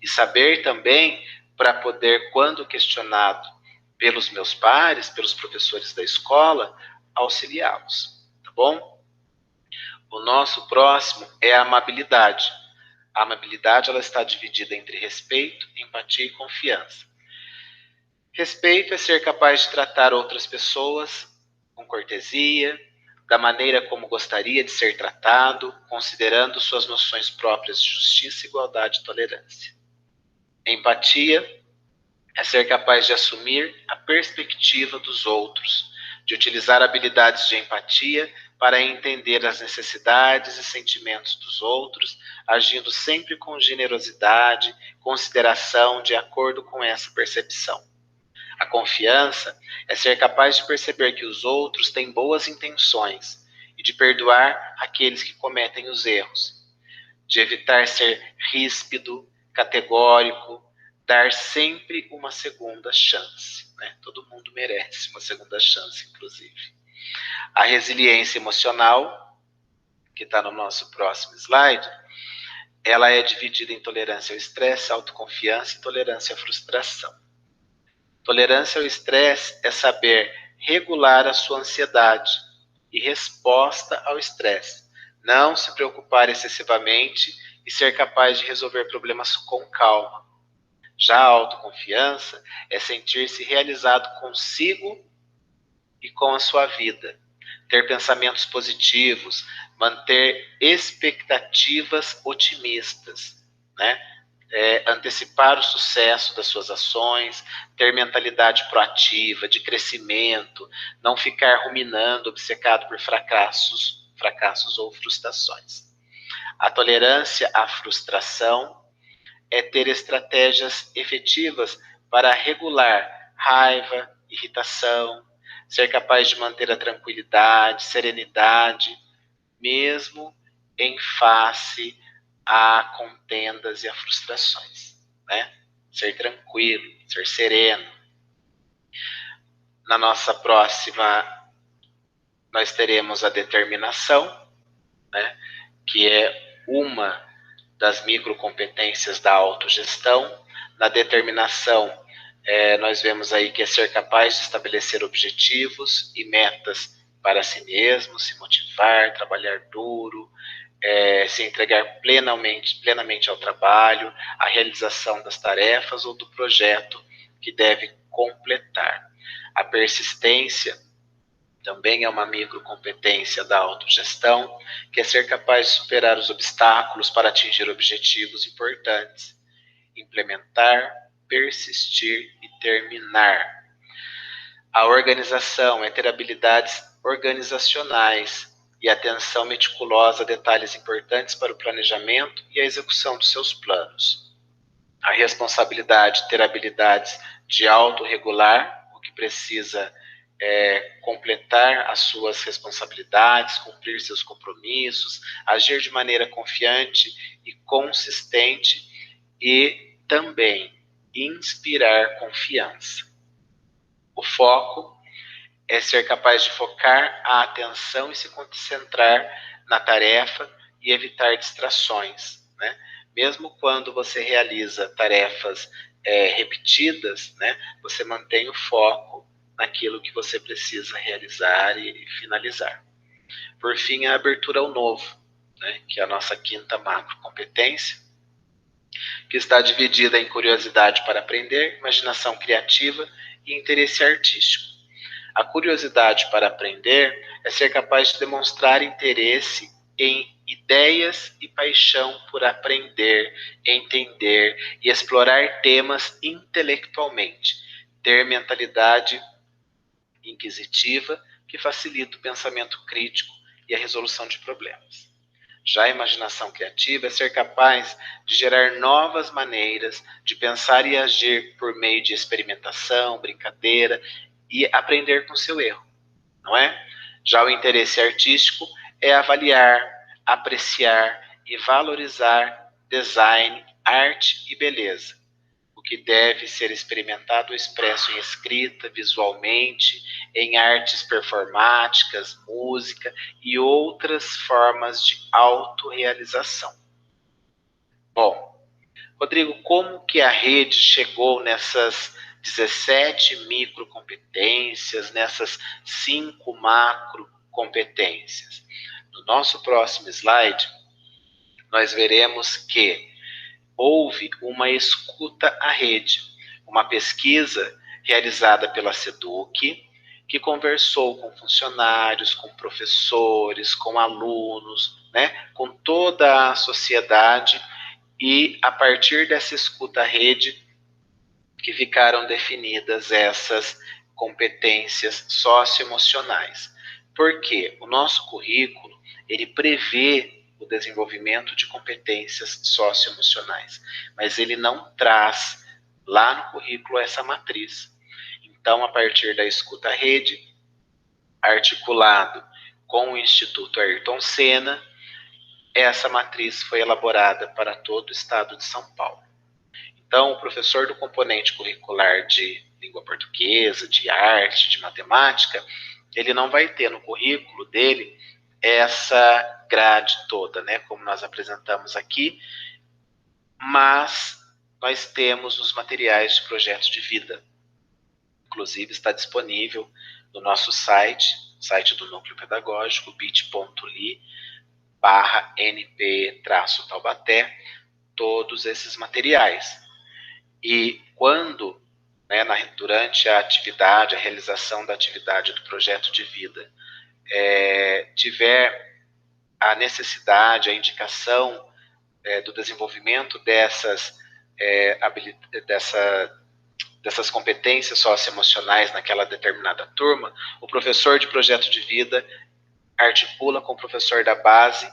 E saber também, para poder, quando questionado pelos meus pares, pelos professores da escola, auxiliá-los, tá bom? O nosso próximo é a amabilidade. A amabilidade ela está dividida entre respeito, empatia e confiança. Respeito é ser capaz de tratar outras pessoas com cortesia, da maneira como gostaria de ser tratado, considerando suas noções próprias de justiça, igualdade e tolerância. Empatia é ser capaz de assumir a perspectiva dos outros, de utilizar habilidades de empatia para entender as necessidades e sentimentos dos outros, agindo sempre com generosidade, consideração, de acordo com essa percepção. A confiança é ser capaz de perceber que os outros têm boas intenções e de perdoar aqueles que cometem os erros, de evitar ser ríspido, categórico, dar sempre uma segunda chance. Né? Todo mundo merece uma segunda chance, inclusive. A resiliência emocional, que está no nosso próximo slide, ela é dividida em tolerância ao estresse, autoconfiança e tolerância à frustração. Tolerância ao estresse é saber regular a sua ansiedade e resposta ao estresse. Não se preocupar excessivamente e ser capaz de resolver problemas com calma. Já a autoconfiança é sentir-se realizado consigo e com a sua vida. Ter pensamentos positivos, manter expectativas otimistas, né? Antecipar o sucesso das suas ações, ter mentalidade proativa, de crescimento, não ficar ruminando, obcecado por fracassos ou frustrações. A tolerância à frustração é ter estratégias efetivas para regular raiva, irritação, ser capaz de manter a tranquilidade, serenidade, mesmo em face a contendas e a frustrações, né? Ser tranquilo, ser sereno. Na nossa próxima, nós teremos a determinação, né? Que é uma das microcompetências da autogestão. Na determinação, nós vemos aí que é ser capaz de estabelecer objetivos e metas para si mesmo, se motivar, trabalhar duro, se entregar plenamente ao trabalho, à realização das tarefas ou do projeto que deve completar. A persistência também é uma microcompetência da autogestão, que é ser capaz de superar os obstáculos para atingir objetivos importantes, implementar, persistir e terminar. A organização é ter habilidades organizacionais e atenção meticulosa a detalhes importantes para o planejamento e a execução dos seus planos. A responsabilidade, ter habilidades de autorregular, o que precisa completar as suas responsabilidades, cumprir seus compromissos, agir de maneira confiante e consistente e também inspirar confiança. O foco é ser capaz de focar a atenção e se concentrar na tarefa e evitar distrações, né? Mesmo quando você realiza tarefas repetidas, né, você mantém o foco naquilo que você precisa realizar e finalizar. Por fim, a abertura ao novo, né, que é a nossa quinta macrocompetência, que está dividida em curiosidade para aprender, imaginação criativa e interesse artístico. A curiosidade para aprender é ser capaz de demonstrar interesse em ideias e paixão por aprender, entender e explorar temas intelectualmente, ter mentalidade inquisitiva que facilita o pensamento crítico e a resolução de problemas. Já a imaginação criativa é ser capaz de gerar novas maneiras de pensar e agir por meio de experimentação, brincadeira e aprender com seu erro, não é? Já o interesse artístico é avaliar, apreciar e valorizar design, arte e beleza, o que deve ser experimentado ou expresso em escrita, visualmente, em artes performáticas, música e outras formas de autorrealização. Bom, Rodrigo, como que a rede chegou nessas 17 microcompetências, nessas 5 macrocompetências? No nosso próximo slide, nós veremos que houve uma escuta à rede, uma pesquisa realizada pela SEDUC, que conversou com funcionários, com professores, com alunos, né, com toda a sociedade, e a partir dessa escuta à rede que ficaram definidas essas competências socioemocionais. Porque o nosso currículo, ele prevê o desenvolvimento de competências socioemocionais, mas ele não traz lá no currículo essa matriz. Então, a partir da escuta à rede, articulado com o Instituto Ayrton Senna, essa matriz foi elaborada para todo o estado de São Paulo. Então, o professor do componente curricular de língua portuguesa, de arte, de matemática, ele não vai ter no currículo dele essa grade toda, né, como nós apresentamos aqui, mas nós temos os materiais de projetos de vida. Inclusive, está disponível no nosso site do Núcleo Pedagógico, bit.ly/np-taubaté, todos esses materiais. E quando, né, durante a atividade, a realização da atividade do projeto de vida, tiver a necessidade, a indicação do desenvolvimento dessas competências socioemocionais naquela determinada turma, o professor de projeto de vida articula com o professor da base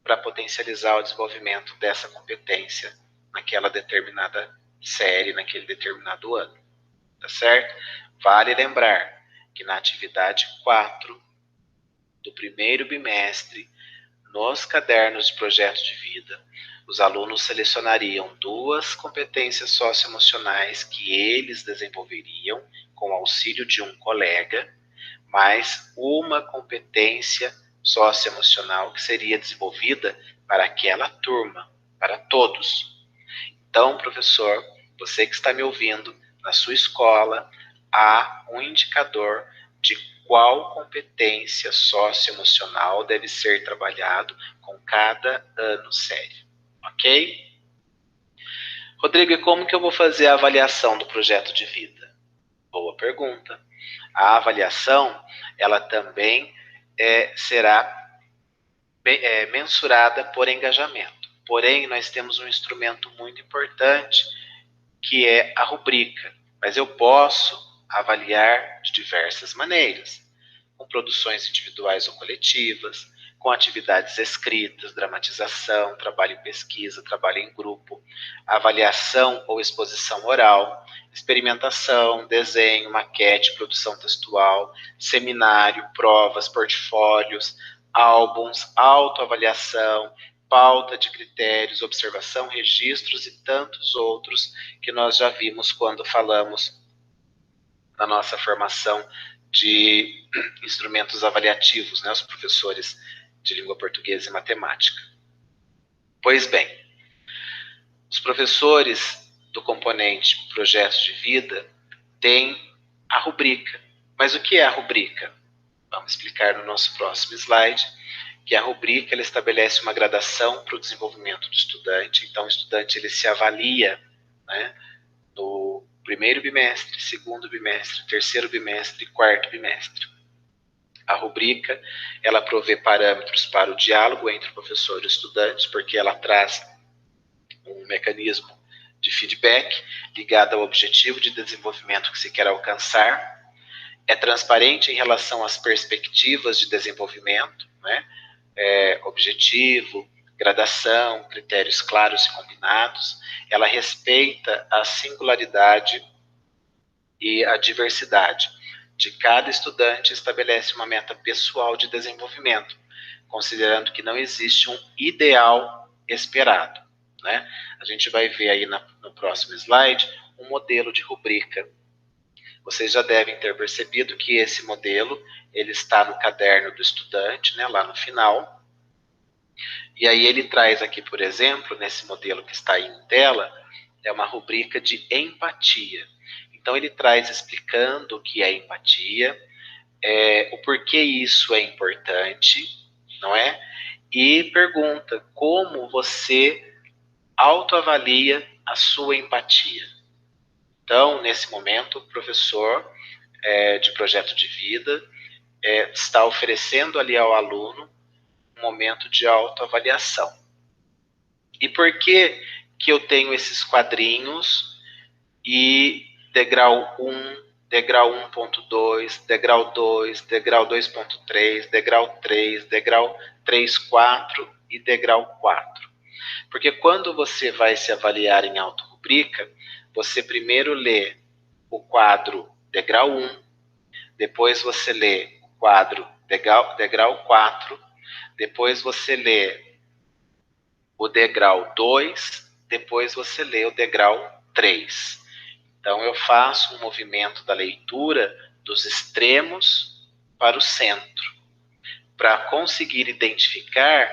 para potencializar o desenvolvimento dessa competência naquela determinada série, naquele determinado ano, tá certo? Vale lembrar que na atividade 4 do primeiro bimestre, nos cadernos de projeto de vida, os alunos selecionariam 2 competências socioemocionais que eles desenvolveriam com o auxílio de um colega, mais uma competência socioemocional que seria desenvolvida para aquela turma, para todos. Então, professor, você que está me ouvindo, na sua escola, há um indicador de qual competência socioemocional deve ser trabalhado com cada ano sério, ok? Rodrigo, e como que eu vou fazer a avaliação do projeto de vida? Boa pergunta. A avaliação, ela também será mensurada por engajamento. Porém, nós temos um instrumento muito importante, que é a rubrica. Mas eu posso avaliar de diversas maneiras, com produções individuais ou coletivas, com atividades escritas, dramatização, trabalho em pesquisa, trabalho em grupo, avaliação ou exposição oral, experimentação, desenho, maquete, produção textual, seminário, provas, portfólios, álbuns, autoavaliação, pauta de critérios, observação, registros e tantos outros que nós já vimos quando falamos na nossa formação de instrumentos avaliativos, né, os professores de língua portuguesa e matemática. Pois bem, os professores do componente projetos de vida têm a rubrica. Mas o que é a rubrica? Vamos explicar no nosso próximo slide, que a rubrica ela estabelece uma gradação para o desenvolvimento do estudante. Então, o estudante ele se avalia, né, no primeiro bimestre, segundo bimestre, terceiro bimestre e quarto bimestre. A rubrica ela provê parâmetros para o diálogo entre o professor e o estudante, porque ela traz um mecanismo de feedback ligado ao objetivo de desenvolvimento que se quer alcançar. É transparente em relação às perspectivas de desenvolvimento, né? Objetivo, gradação, critérios claros e combinados. Ela respeita a singularidade e a diversidade de cada estudante, estabelece uma meta pessoal de desenvolvimento, considerando que não existe um ideal esperado, né? A gente vai ver aí no próximo slide um modelo de rubrica. Vocês já devem ter percebido que esse modelo ele está no caderno do estudante, né, lá no final. E aí ele traz aqui, por exemplo, nesse modelo que está aí em tela, é uma rubrica de empatia. Então ele traz explicando o que é empatia, o porquê isso é importante, não é? E pergunta como você autoavalia a sua empatia. Então, nesse momento, o professor de projeto de vida está oferecendo ali ao aluno um momento de autoavaliação. E por que eu tenho esses quadrinhos e degrau 1, degrau 1.2, degrau 2, degrau 2.3, degrau 3, degrau 3.4 e degrau 4? Porque quando você vai se avaliar em autorrubrica, você primeiro lê o quadro degrau 1, depois você lê o quadro degrau 4, depois você lê o degrau 2, depois você lê o degrau 3. Então eu faço um movimento da leitura dos extremos para o centro, para conseguir identificar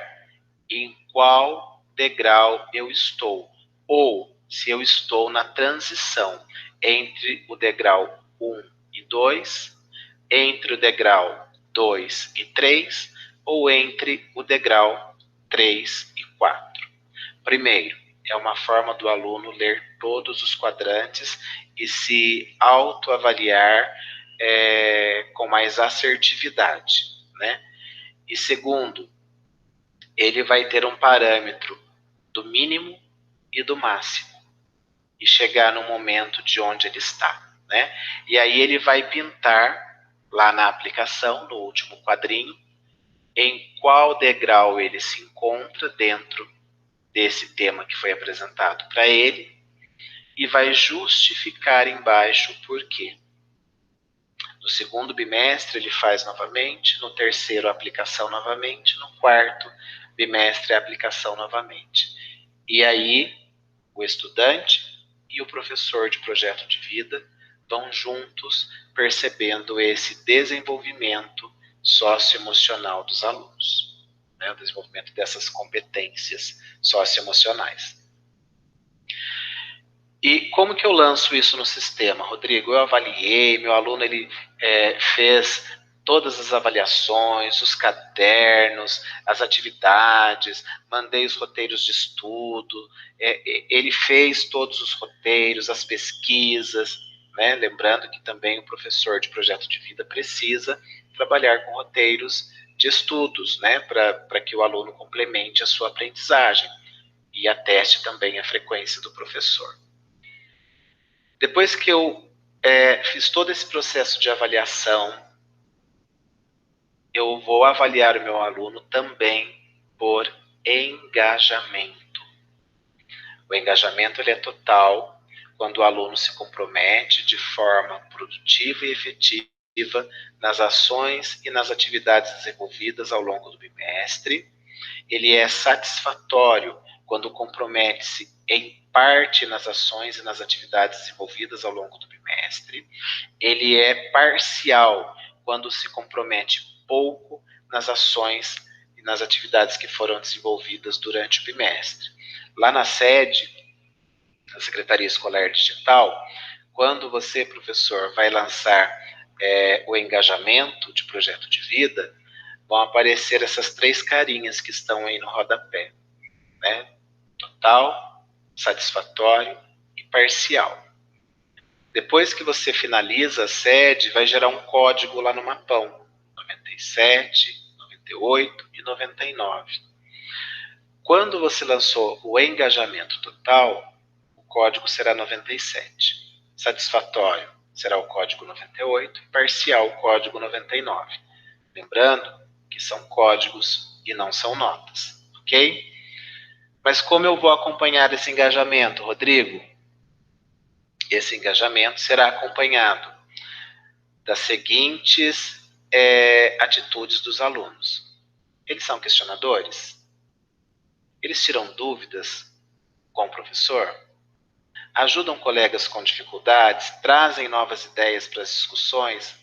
em qual degrau eu estou, ou se eu estou na transição entre o degrau 1 e 2, entre o degrau 2 e 3, ou entre o degrau 3 e 4. Primeiro, é uma forma do aluno ler todos os quadrantes e se autoavaliar com mais assertividade, né? E segundo, ele vai ter um parâmetro do mínimo e do máximo e chegar no momento de onde ele está, né? E aí ele vai pintar lá na aplicação, no último quadrinho, em qual degrau ele se encontra dentro desse tema que foi apresentado para ele e vai justificar embaixo o porquê. No segundo bimestre ele faz novamente, no terceiro a aplicação novamente, no quarto bimestre a aplicação novamente. E aí o estudante e o professor de projeto de vida vão juntos percebendo esse desenvolvimento socioemocional dos alunos, né? O desenvolvimento dessas competências socioemocionais. E como que eu lanço isso no sistema, Rodrigo? Eu avaliei, meu aluno ele fez todas as avaliações, os cadernos, as atividades, mandei os roteiros de estudo, ele fez todos os roteiros, as pesquisas, né? Lembrando que também o professor de projeto de vida precisa trabalhar com roteiros de estudos, né? Para que o aluno complemente a sua aprendizagem e ateste também a frequência do professor. Depois que eu fiz todo esse processo de avaliação, eu vou avaliar o meu aluno também por engajamento. O engajamento ele é total quando o aluno se compromete de forma produtiva e efetiva nas ações e nas atividades desenvolvidas ao longo do bimestre. Ele é satisfatório quando compromete-se em parte nas ações e nas atividades desenvolvidas ao longo do bimestre. Ele é parcial quando se compromete pouco nas ações e nas atividades que foram desenvolvidas durante o bimestre. Lá na sede, na Secretaria Escolar Digital, quando você, professor, vai lançar o engajamento de projeto de vida, vão aparecer essas 3 carinhas que estão aí no rodapé, né? Total, satisfatório e parcial. Depois que você finaliza a sede, vai gerar um código lá no mapão, 97, 98 e 99. Quando você lançou o engajamento total, o código será 97. Satisfatório será o código 98 e parcial o código 99. Lembrando que são códigos e não são notas, ok? Mas como eu vou acompanhar esse engajamento, Rodrigo? Esse engajamento será acompanhado das seguintes atitudes dos alunos. Eles são questionadores? Eles tiram dúvidas com o professor? Ajudam colegas com dificuldades? Trazem novas ideias para as discussões?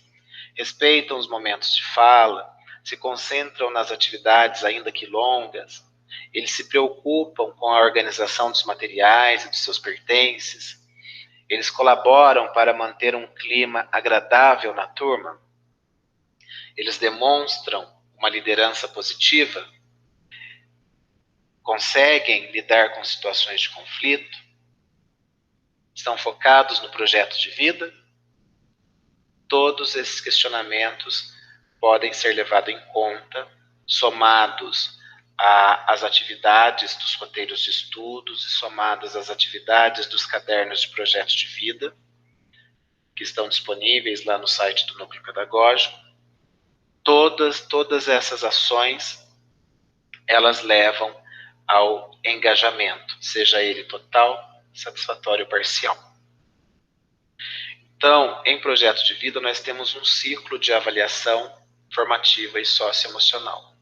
Respeitam os momentos de fala? Se concentram nas atividades, ainda que longas? Eles se preocupam com a organização dos materiais e dos seus pertences? Eles colaboram para manter um clima agradável na turma? Eles demonstram uma liderança positiva? Conseguem lidar com situações de conflito? Estão focados no projeto de vida? Todos esses questionamentos podem ser levados em conta, somados às atividades dos roteiros de estudos e somadas às atividades dos cadernos de projeto de vida, que estão disponíveis lá no site do Núcleo Pedagógico. Todas essas ações, elas levam ao engajamento, seja ele total, satisfatório ou parcial. Então, em projeto de vida, nós temos um ciclo de avaliação formativa e socioemocional,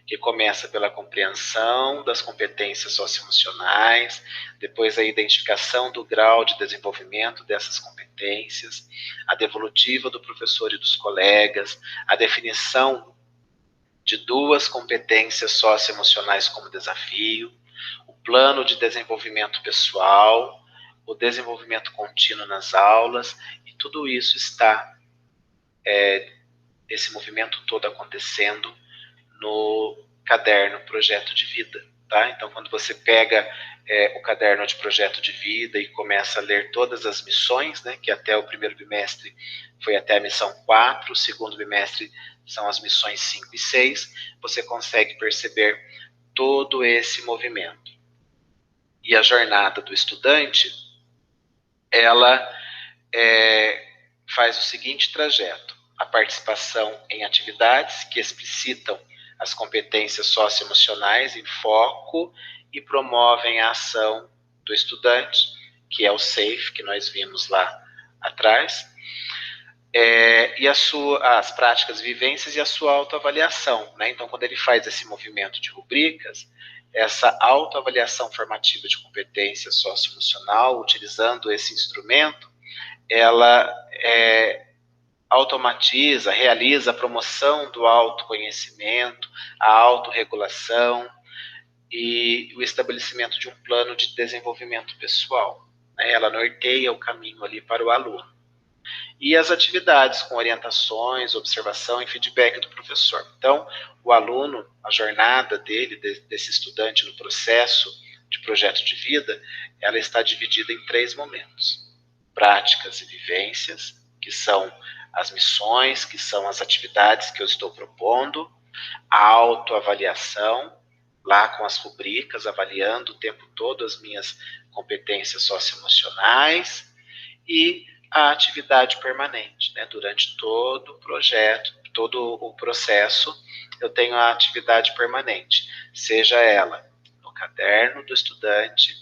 que começa pela compreensão das competências socioemocionais, depois a identificação do grau de desenvolvimento dessas competências, a devolutiva do professor e dos colegas, a definição de 2 competências socioemocionais como desafio, o plano de desenvolvimento pessoal, o desenvolvimento contínuo nas aulas, e tudo isso está, esse movimento todo acontecendo no caderno Projeto de Vida. Tá? Então, quando você pega o caderno de Projeto de Vida e começa a ler todas as missões, né, que até o primeiro bimestre foi até a missão 4, o segundo bimestre são as missões 5 e 6, você consegue perceber todo esse movimento. E a jornada do estudante, ela faz o seguinte trajeto: a participação em atividades que explicitam as competências socioemocionais em foco e promovem a ação do estudante, que é o SAFE, que nós vimos lá atrás, e as práticas, vivências e a sua autoavaliação, né? Então, quando ele faz esse movimento de rubricas, essa autoavaliação formativa de competência socioemocional, utilizando esse instrumento, ela automatiza, realiza a promoção do autoconhecimento, a autorregulação e o estabelecimento de um plano de desenvolvimento pessoal. né? Ela norteia o caminho ali para o aluno. E as atividades com orientações, observação e feedback do professor. Então, o aluno, a jornada dele, desse estudante no processo de projeto de vida, ela está dividida em 3 momentos. Práticas e vivências, que são as missões, que são as atividades que eu estou propondo, a autoavaliação, lá com as rubricas, avaliando o tempo todo as minhas competências socioemocionais, e a atividade permanente, né? Durante todo o projeto, todo o processo, eu tenho a atividade permanente, seja ela no caderno do estudante,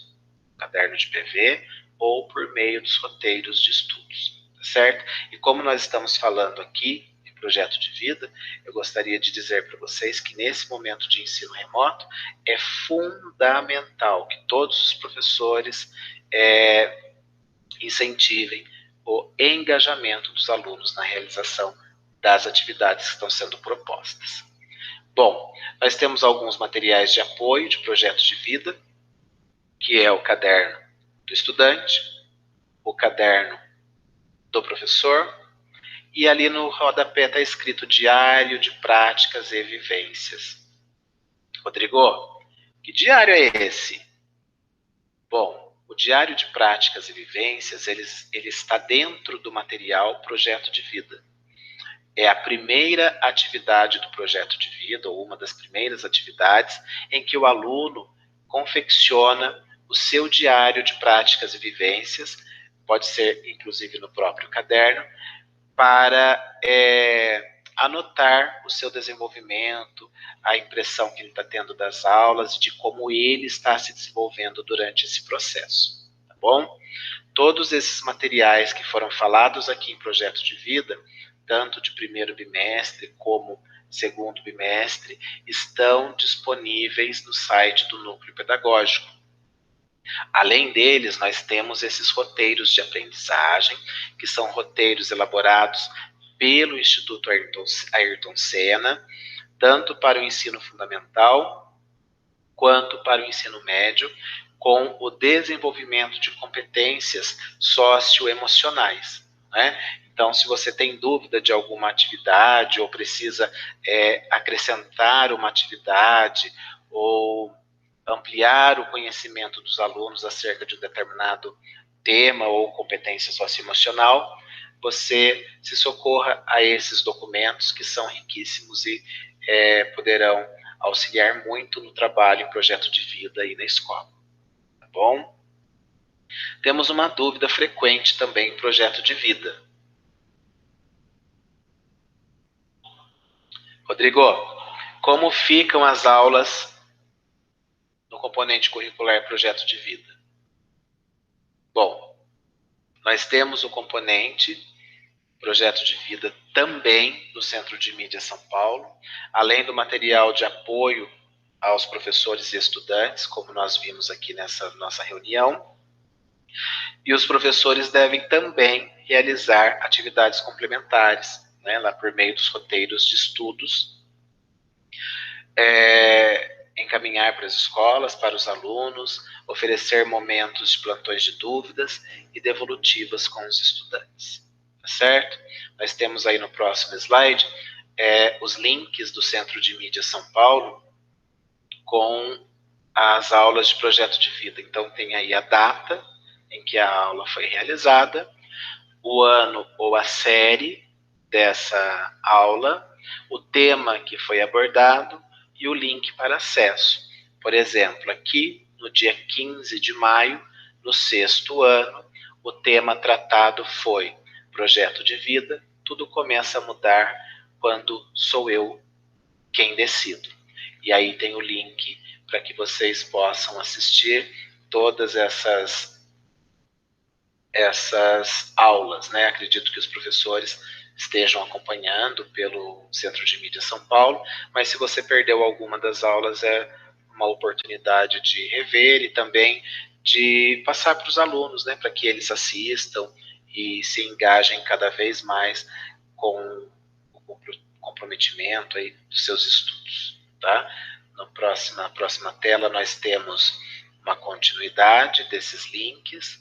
no caderno de PV, ou por meio dos roteiros de estudos, tá certo? E como nós estamos falando aqui em projeto de vida, eu gostaria de dizer para vocês que nesse momento de ensino remoto é fundamental que todos os professores incentivem o engajamento dos alunos na realização das atividades que estão sendo propostas. Bom, nós temos alguns materiais de apoio de projetos de vida, que é o caderno do estudante, o caderno do professor, e ali no rodapé está escrito Diário de Práticas e Vivências. Rodrigo, que diário é esse? Bom, o Diário de Práticas e Vivências, ele está dentro do material Projeto de Vida. É a primeira atividade do projeto de vida, ou uma das primeiras atividades, em que o aluno confecciona o seu diário de práticas e vivências, pode ser inclusive no próprio caderno, para anotar o seu desenvolvimento, a impressão que ele está tendo das aulas, de como ele está se desenvolvendo durante esse processo, tá bom? Todos esses materiais que foram falados aqui em projeto de vida, tanto de primeiro bimestre como segundo bimestre, estão disponíveis no site do Núcleo Pedagógico. Além deles, nós temos esses roteiros de aprendizagem, que são roteiros elaborados pelo Instituto Ayrton Senna, tanto para o ensino fundamental quanto para o ensino médio, com o desenvolvimento de competências socioemocionais, né? Então, se você tem dúvida de alguma atividade ou precisa acrescentar uma atividade ou ampliar o conhecimento dos alunos acerca de um determinado tema ou competência socioemocional, você se socorra a esses documentos que são riquíssimos e poderão auxiliar muito no trabalho em projeto de vida aí na escola, tá bom? Temos uma dúvida frequente também em projeto de vida. Rodrigo, como ficam as aulas no componente curricular projeto de vida? Bom, nós temos o componente projeto de vida também no Centro de Mídia São Paulo, além do material de apoio aos professores e estudantes, como nós vimos aqui nessa nossa reunião. E os professores devem também realizar atividades complementares, né, lá por meio dos roteiros de estudos, encaminhar para as escolas, para os alunos, oferecer momentos de plantões de dúvidas e devolutivas com os estudantes. Tá certo? Nós temos aí no próximo slide os links do Centro de Mídia São Paulo com as aulas de projeto de vida. Então tem aí a data em que a aula foi realizada, o ano ou a série dessa aula, o tema que foi abordado e o link para acesso. Por exemplo, aqui no dia 15 de maio, no 6º ano, o tema tratado foi projeto de vida, tudo começa a mudar quando sou eu quem decido. E aí tem o link para que vocês possam assistir todas essas aulas, né? Acredito que os professores estejam acompanhando pelo Centro de Mídia São Paulo, mas se você perdeu alguma das aulas, é uma oportunidade de rever e também de passar para os alunos, né? Para que eles assistam e se engajem cada vez mais com o comprometimento aí dos seus estudos, tá? Na próxima tela nós temos uma continuidade desses links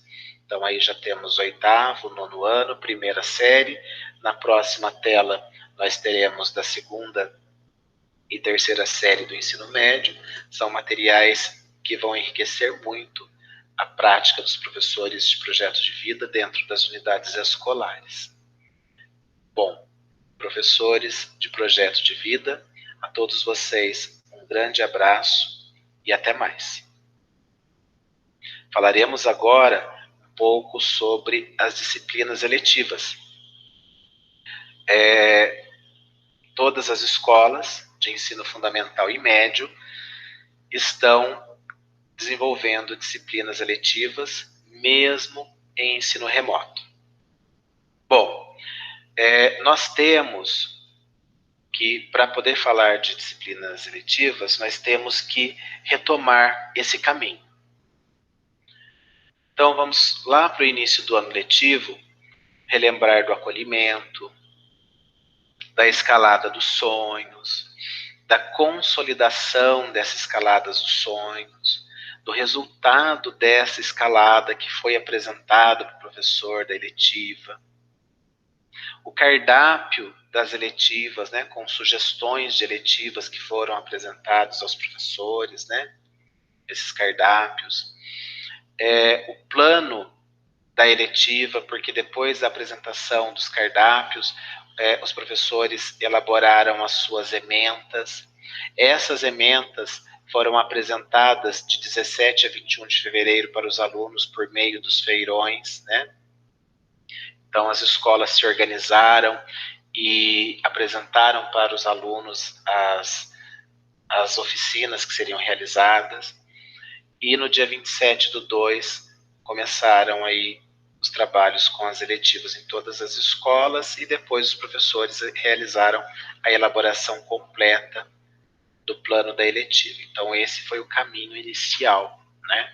Então aí já temos oitavo, nono ano, primeira série. Na próxima tela nós teremos da segunda e terceira série do ensino médio. São materiais que vão enriquecer muito a prática dos professores de projetos de vida dentro das unidades escolares. Bom, professores de projeto de vida, a todos vocês um grande abraço e até mais. Falaremos agora um pouco sobre as disciplinas eletivas. Todas as escolas de ensino fundamental e médio estão desenvolvendo disciplinas eletivas, mesmo em ensino remoto. Bom, nós temos que, para poder falar de disciplinas eletivas, nós temos que retomar esse caminho. Então, vamos lá para o início do ano letivo, relembrar do acolhimento, da escalada dos sonhos, da consolidação dessa escalada dos sonhos, do resultado dessa escalada que foi apresentado para o professor da eletiva, o cardápio das eletivas, né, com sugestões de eletivas que foram apresentadas aos professores, né, esses cardápios, o plano da eletiva, porque depois da apresentação dos cardápios, os professores elaboraram as suas ementas. Essas ementas foram apresentadas de 17 a 21 de fevereiro para os alunos por meio dos feirões, né? Então, as escolas se organizaram e apresentaram para os alunos as oficinas que seriam realizadas. E no dia 27/2, começaram aí os trabalhos com as eletivas em todas as escolas e depois os professores realizaram a elaboração completa do plano da eletiva. Então, esse foi o caminho inicial, né?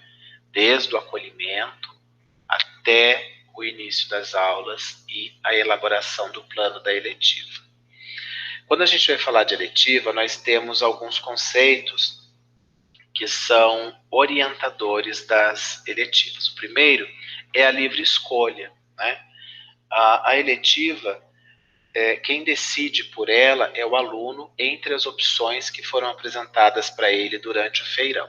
Desde o acolhimento até o início das aulas e a elaboração do plano da eletiva. Quando a gente vai falar de eletiva, nós temos alguns conceitos que são orientadores das eletivas. O primeiro é a livre escolha, né? A eletiva, quem decide por ela é o aluno entre as opções que foram apresentadas para ele durante o feirão.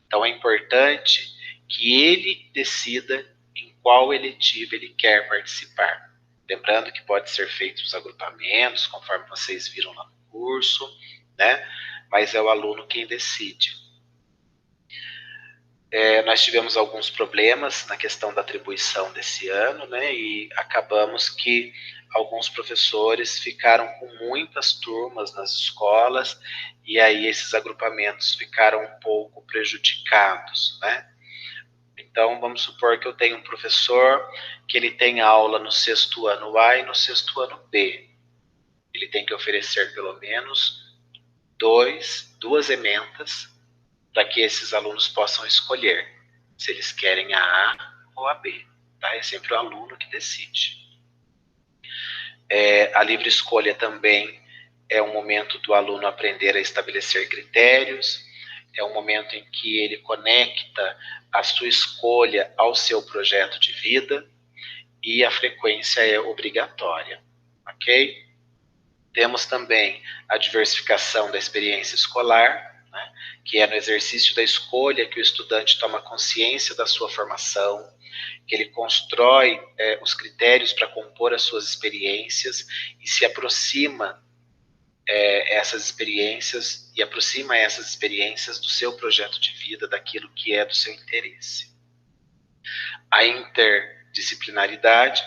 Então é importante que ele decida em qual eletiva ele quer participar. Lembrando que pode ser feito os agrupamentos, conforme vocês viram lá no curso, né? Mas é o aluno quem decide. Nós tivemos alguns problemas na questão da atribuição desse ano, né? E acabamos que alguns professores ficaram com muitas turmas nas escolas e aí esses agrupamentos ficaram um pouco prejudicados, né? Então, vamos supor que eu tenho um professor que ele tem aula no 6º ano A e no 6º ano B. Ele tem que oferecer pelo menos duas ementas para que esses alunos possam escolher se eles querem a A ou a B. Tá? É sempre o aluno que decide. A livre escolha também é um momento do aluno aprender a estabelecer critérios, é um momento em que ele conecta a sua escolha ao seu projeto de vida e a frequência é obrigatória, ok? Temos também a diversificação da experiência escolar, né, que é no exercício da escolha que o estudante toma consciência da sua formação, que ele constrói os critérios para compor as suas experiências e se aproxima essas experiências do seu projeto de vida, daquilo que é do seu interesse. A interdisciplinaridade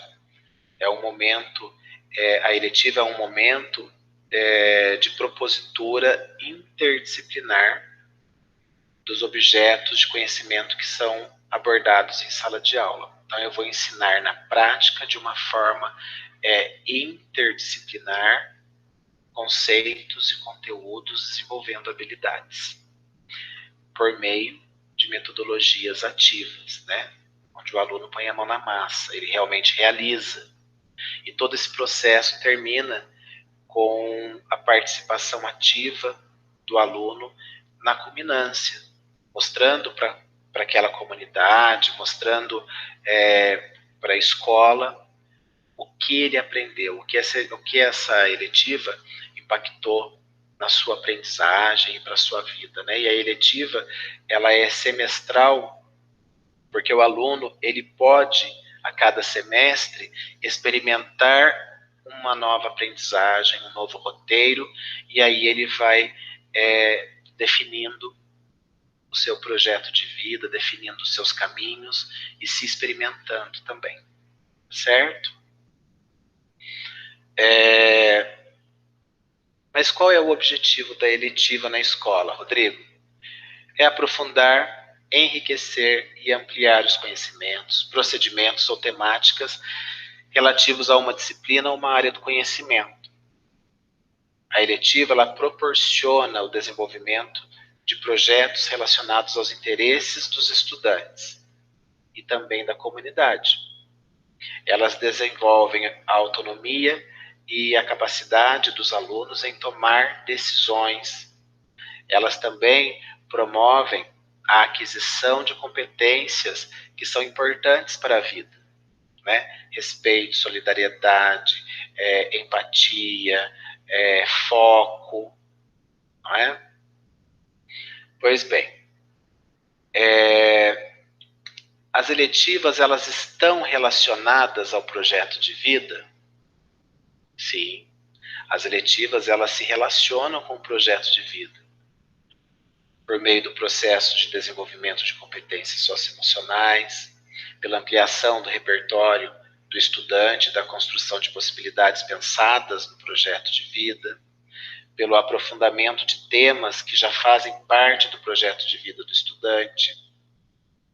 é um momento, a eletiva é um momento de propositura interdisciplinar dos objetos de conhecimento que são abordados em sala de aula. Então, eu vou ensinar na prática de uma forma interdisciplinar conceitos e conteúdos desenvolvendo habilidades por meio de metodologias ativas, né? Onde o aluno põe a mão na massa, ele realmente realiza. E todo esse processo termina com a participação ativa do aluno na culminância, mostrando para para aquela comunidade, mostrando para a escola o que ele aprendeu, o que essa eletiva impactou na sua aprendizagem e para a sua vida, né? E a eletiva, ela é semestral, porque o aluno, ele pode, a cada semestre, experimentar uma nova aprendizagem, um novo roteiro, e aí ele vai definindo o seu projeto de vida, definindo os seus caminhos e se experimentando também, certo? Mas qual é o objetivo da eletiva na escola, Rodrigo? É aprofundar, enriquecer e ampliar os conhecimentos, procedimentos ou temáticas relativos a uma disciplina ou uma área do conhecimento. A eletiva, ela proporciona o desenvolvimento de projetos relacionados aos interesses dos estudantes e também da comunidade. Elas desenvolvem a autonomia e a capacidade dos alunos em tomar decisões. Elas também promovem a aquisição de competências que são importantes para a vida, né? Respeito, solidariedade, empatia, foco, não é? Pois bem, as eletivas, elas estão relacionadas ao projeto de vida? Sim. As eletivas, elas se relacionam com o projeto de vida, por meio do processo de desenvolvimento de competências socioemocionais, pela ampliação do repertório do estudante, da construção de possibilidades pensadas no projeto de vida, pelo aprofundamento de temas que já fazem parte do projeto de vida do estudante.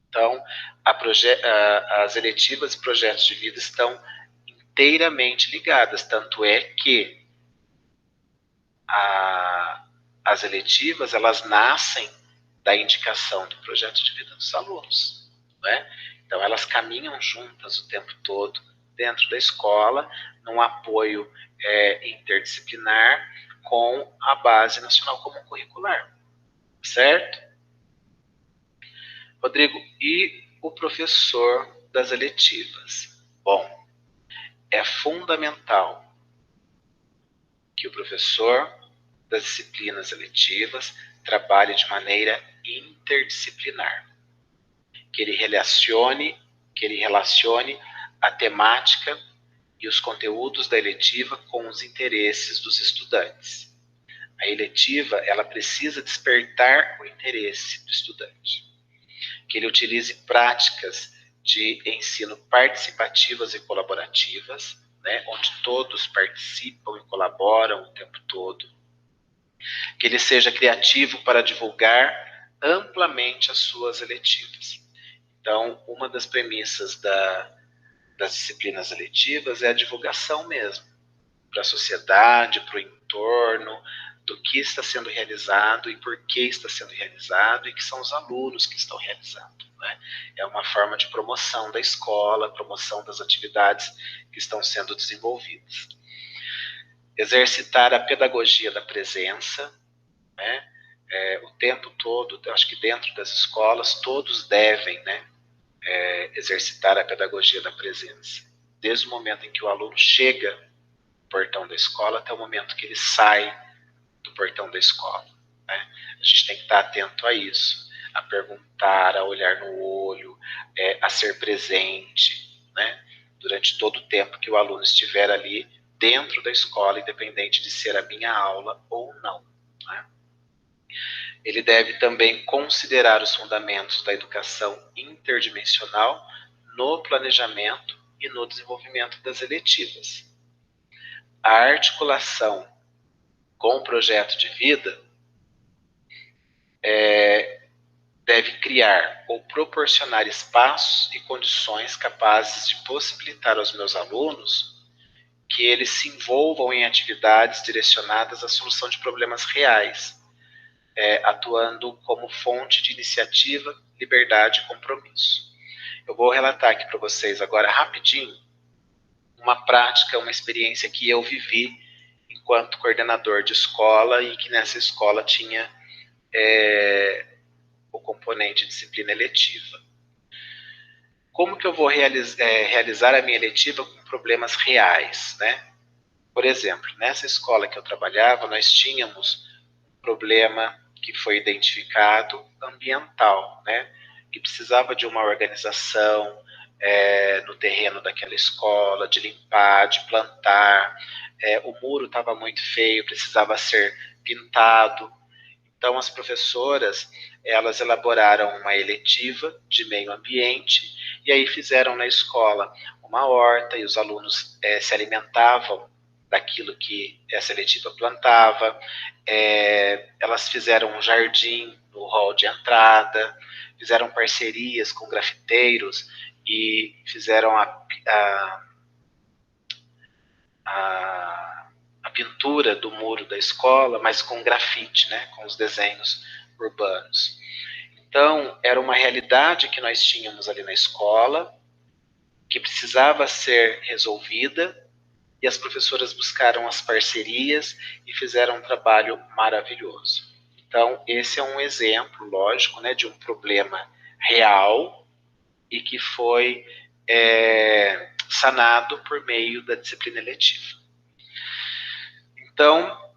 Então, as eletivas e projetos de vida estão inteiramente ligadas, tanto é que as eletivas, elas nascem da indicação do projeto de vida dos alunos, né? Então, elas caminham juntas o tempo todo dentro da escola, num apoio interdisciplinar com a Base Nacional Comum Curricular, certo? Rodrigo, e o professor das eletivas? Bom, é fundamental que o professor das disciplinas eletivas trabalhe de maneira interdisciplinar, que ele relacione a temática e os conteúdos da eletiva com os interesses dos estudantes. A eletiva, ela precisa despertar o interesse do estudante, que ele utilize práticas de ensino participativas e colaborativas, né, onde todos participam e colaboram o tempo todo, que ele seja criativo para divulgar amplamente as suas eletivas. Então, uma das premissas das disciplinas eletivas é a divulgação mesmo, para a sociedade, para o entorno, do que está sendo realizado e por que está sendo realizado e que são os alunos que estão realizando, né? É uma forma de promoção da escola, promoção das atividades que estão sendo desenvolvidas. Exercitar a pedagogia da presença, né? O tempo todo, eu acho que dentro das escolas todos devem, né, exercitar a pedagogia da presença, desde o momento em que o aluno chega no portão da escola até o momento que ele sai do portão da escola, né? A gente tem que estar atento a isso, a perguntar, a olhar no olho, a ser presente, né, durante todo o tempo que o aluno estiver ali dentro da escola, independente de ser a minha aula ou não, né? Ele deve também considerar os fundamentos da educação interdimensional no planejamento e no desenvolvimento das eletivas. A articulação com o projeto de vida deve criar ou proporcionar espaços e condições capazes de possibilitar aos meus alunos que eles se envolvam em atividades direcionadas à solução de problemas reais, atuando como fonte de iniciativa, liberdade e compromisso. Eu vou relatar aqui para vocês agora rapidinho uma prática, uma experiência que eu vivi enquanto coordenador de escola e que nessa escola tinha o componente disciplina eletiva. Como que eu vou realizar a minha eletiva com problemas reais, né? Por exemplo, nessa escola que eu trabalhava, nós tínhamos um problema que foi identificado ambiental, né? Que precisava de uma organização no terreno daquela escola, de limpar, de plantar. O muro estava muito feio, precisava ser pintado. Então, as professoras, elas elaboraram uma eletiva de meio ambiente e aí fizeram na escola uma horta e os alunos se alimentavam daquilo que essa eletiva plantava. Elas fizeram um jardim no hall de entrada, fizeram parcerias com grafiteiros e fizeram a pintura do muro da escola, mas com grafite, né, com os desenhos urbanos. Então, era uma realidade que nós tínhamos ali na escola, que precisava ser resolvida, e as professoras buscaram as parcerias e fizeram um trabalho maravilhoso. Então, esse é um exemplo, lógico, né, de um problema real e que foi sanado por meio da disciplina eletiva. Então,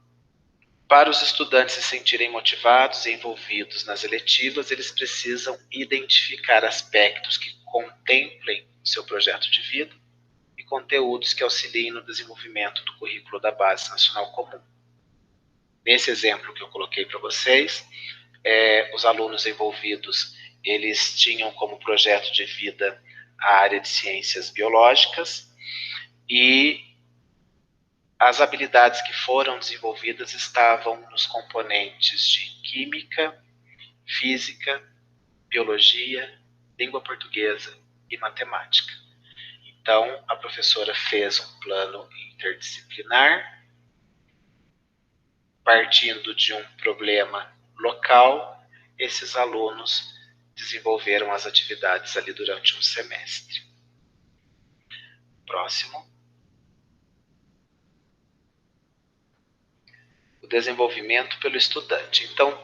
para os estudantes se sentirem motivados e envolvidos nas eletivas, eles precisam identificar aspectos que contemplem seu projeto de vida e conteúdos que auxiliem no desenvolvimento do currículo da Base Nacional Comum. Nesse exemplo que eu coloquei para vocês, os alunos envolvidos, eles tinham como projeto de vida a área de ciências biológicas e as habilidades que foram desenvolvidas estavam nos componentes de química, física, biologia, língua portuguesa e matemática. Então, a professora fez um plano interdisciplinar, partindo de um problema local, esses alunos desenvolveram as atividades ali durante um semestre. Próximo. O desenvolvimento pelo estudante. Então,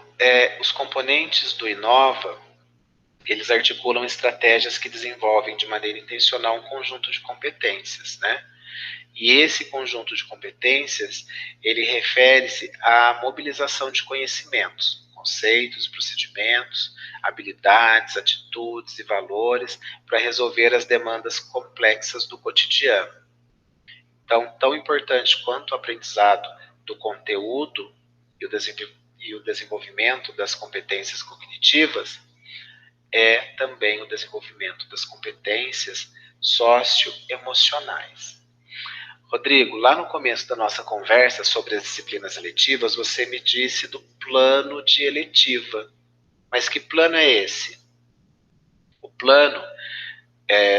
os componentes do Inova, eles articulam estratégias que desenvolvem de maneira intencional um conjunto de competências, né? E esse conjunto de competências, ele refere-se à mobilização de conhecimentos, conceitos, procedimentos, habilidades, atitudes e valores para resolver as demandas complexas do cotidiano. Então, tão importante quanto o aprendizado do conteúdo e o desenvolvimento das competências cognitivas é também o desenvolvimento das competências socioemocionais. Rodrigo, lá no começo da nossa conversa sobre as disciplinas eletivas, você me disse do plano de eletiva. Mas que plano é esse? O plano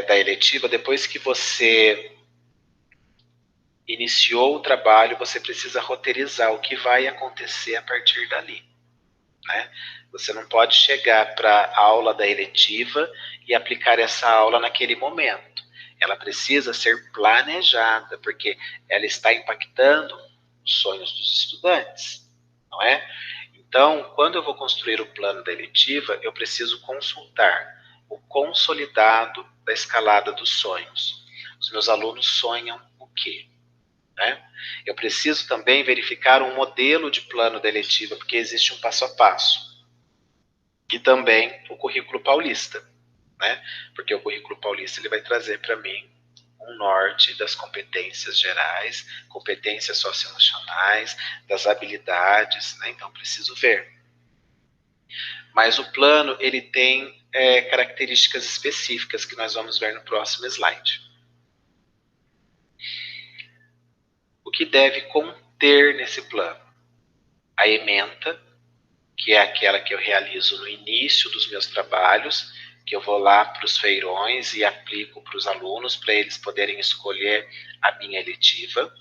da eletiva, depois que você iniciou o trabalho, você precisa roteirizar o que vai acontecer a partir dali, né? Você não pode chegar para a aula da eletiva e aplicar essa aula naquele momento. Ela precisa ser planejada, porque ela está impactando os sonhos dos estudantes, não é? Então, quando eu vou construir o plano da eletiva, eu preciso consultar o consolidado da escalada dos sonhos. Os meus alunos sonham o quê? Né? Eu preciso também verificar um modelo de plano da eletiva, porque existe um passo a passo. E também o currículo paulista, né? Porque o currículo paulista ele vai trazer para mim um norte das competências gerais, competências socioemocionais, das habilidades, né? Então preciso ver. Mas o plano ele tem características específicas que nós vamos ver no próximo slide. O que deve conter nesse plano? A ementa, que é aquela que eu realizo no início dos meus trabalhos, que eu vou lá para os feirões e aplico para os alunos, para eles poderem escolher a minha eletiva.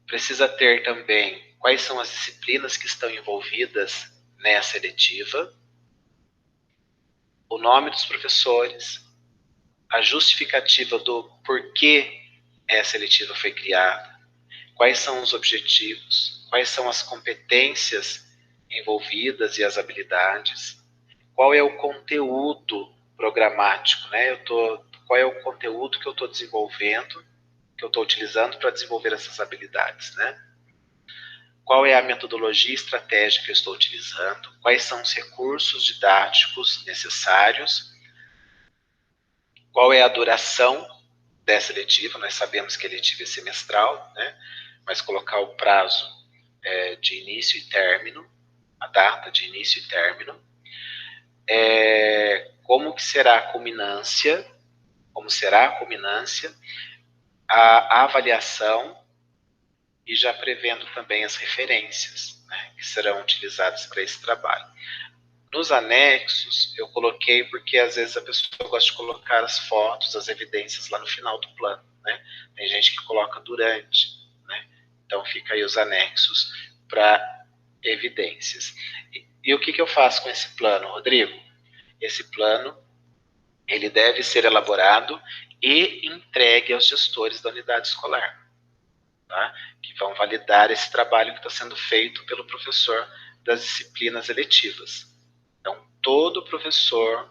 Precisa ter também quais são as disciplinas que estão envolvidas nessa eletiva, o nome dos professores, a justificativa do porquê essa eletiva foi criada, quais são os objetivos, quais são as competências envolvidas e as habilidades, qual é o conteúdo programático, né? Qual é o conteúdo que eu estou desenvolvendo, que eu estou utilizando para desenvolver essas habilidades, né? Qual é a metodologia estratégica que eu estou utilizando, quais são os recursos didáticos necessários, qual é a duração dessa eletiva. Nós sabemos que a eletiva é semestral, né? Mas colocar o prazo de início e término, a data de início e término, como será a culminância, a avaliação, e já prevendo também as referências, né, que serão utilizadas para esse trabalho. Nos anexos, eu coloquei porque às vezes a pessoa gosta de colocar as fotos, as evidências lá no final do plano, né? Tem gente que coloca durante, né? Então fica aí os anexos para evidências. E o que eu faço com esse plano, Rodrigo? Esse plano, ele deve ser elaborado e entregue aos gestores da unidade escolar, tá? Que vão validar esse trabalho que está sendo feito pelo professor das disciplinas eletivas. Então, todo professor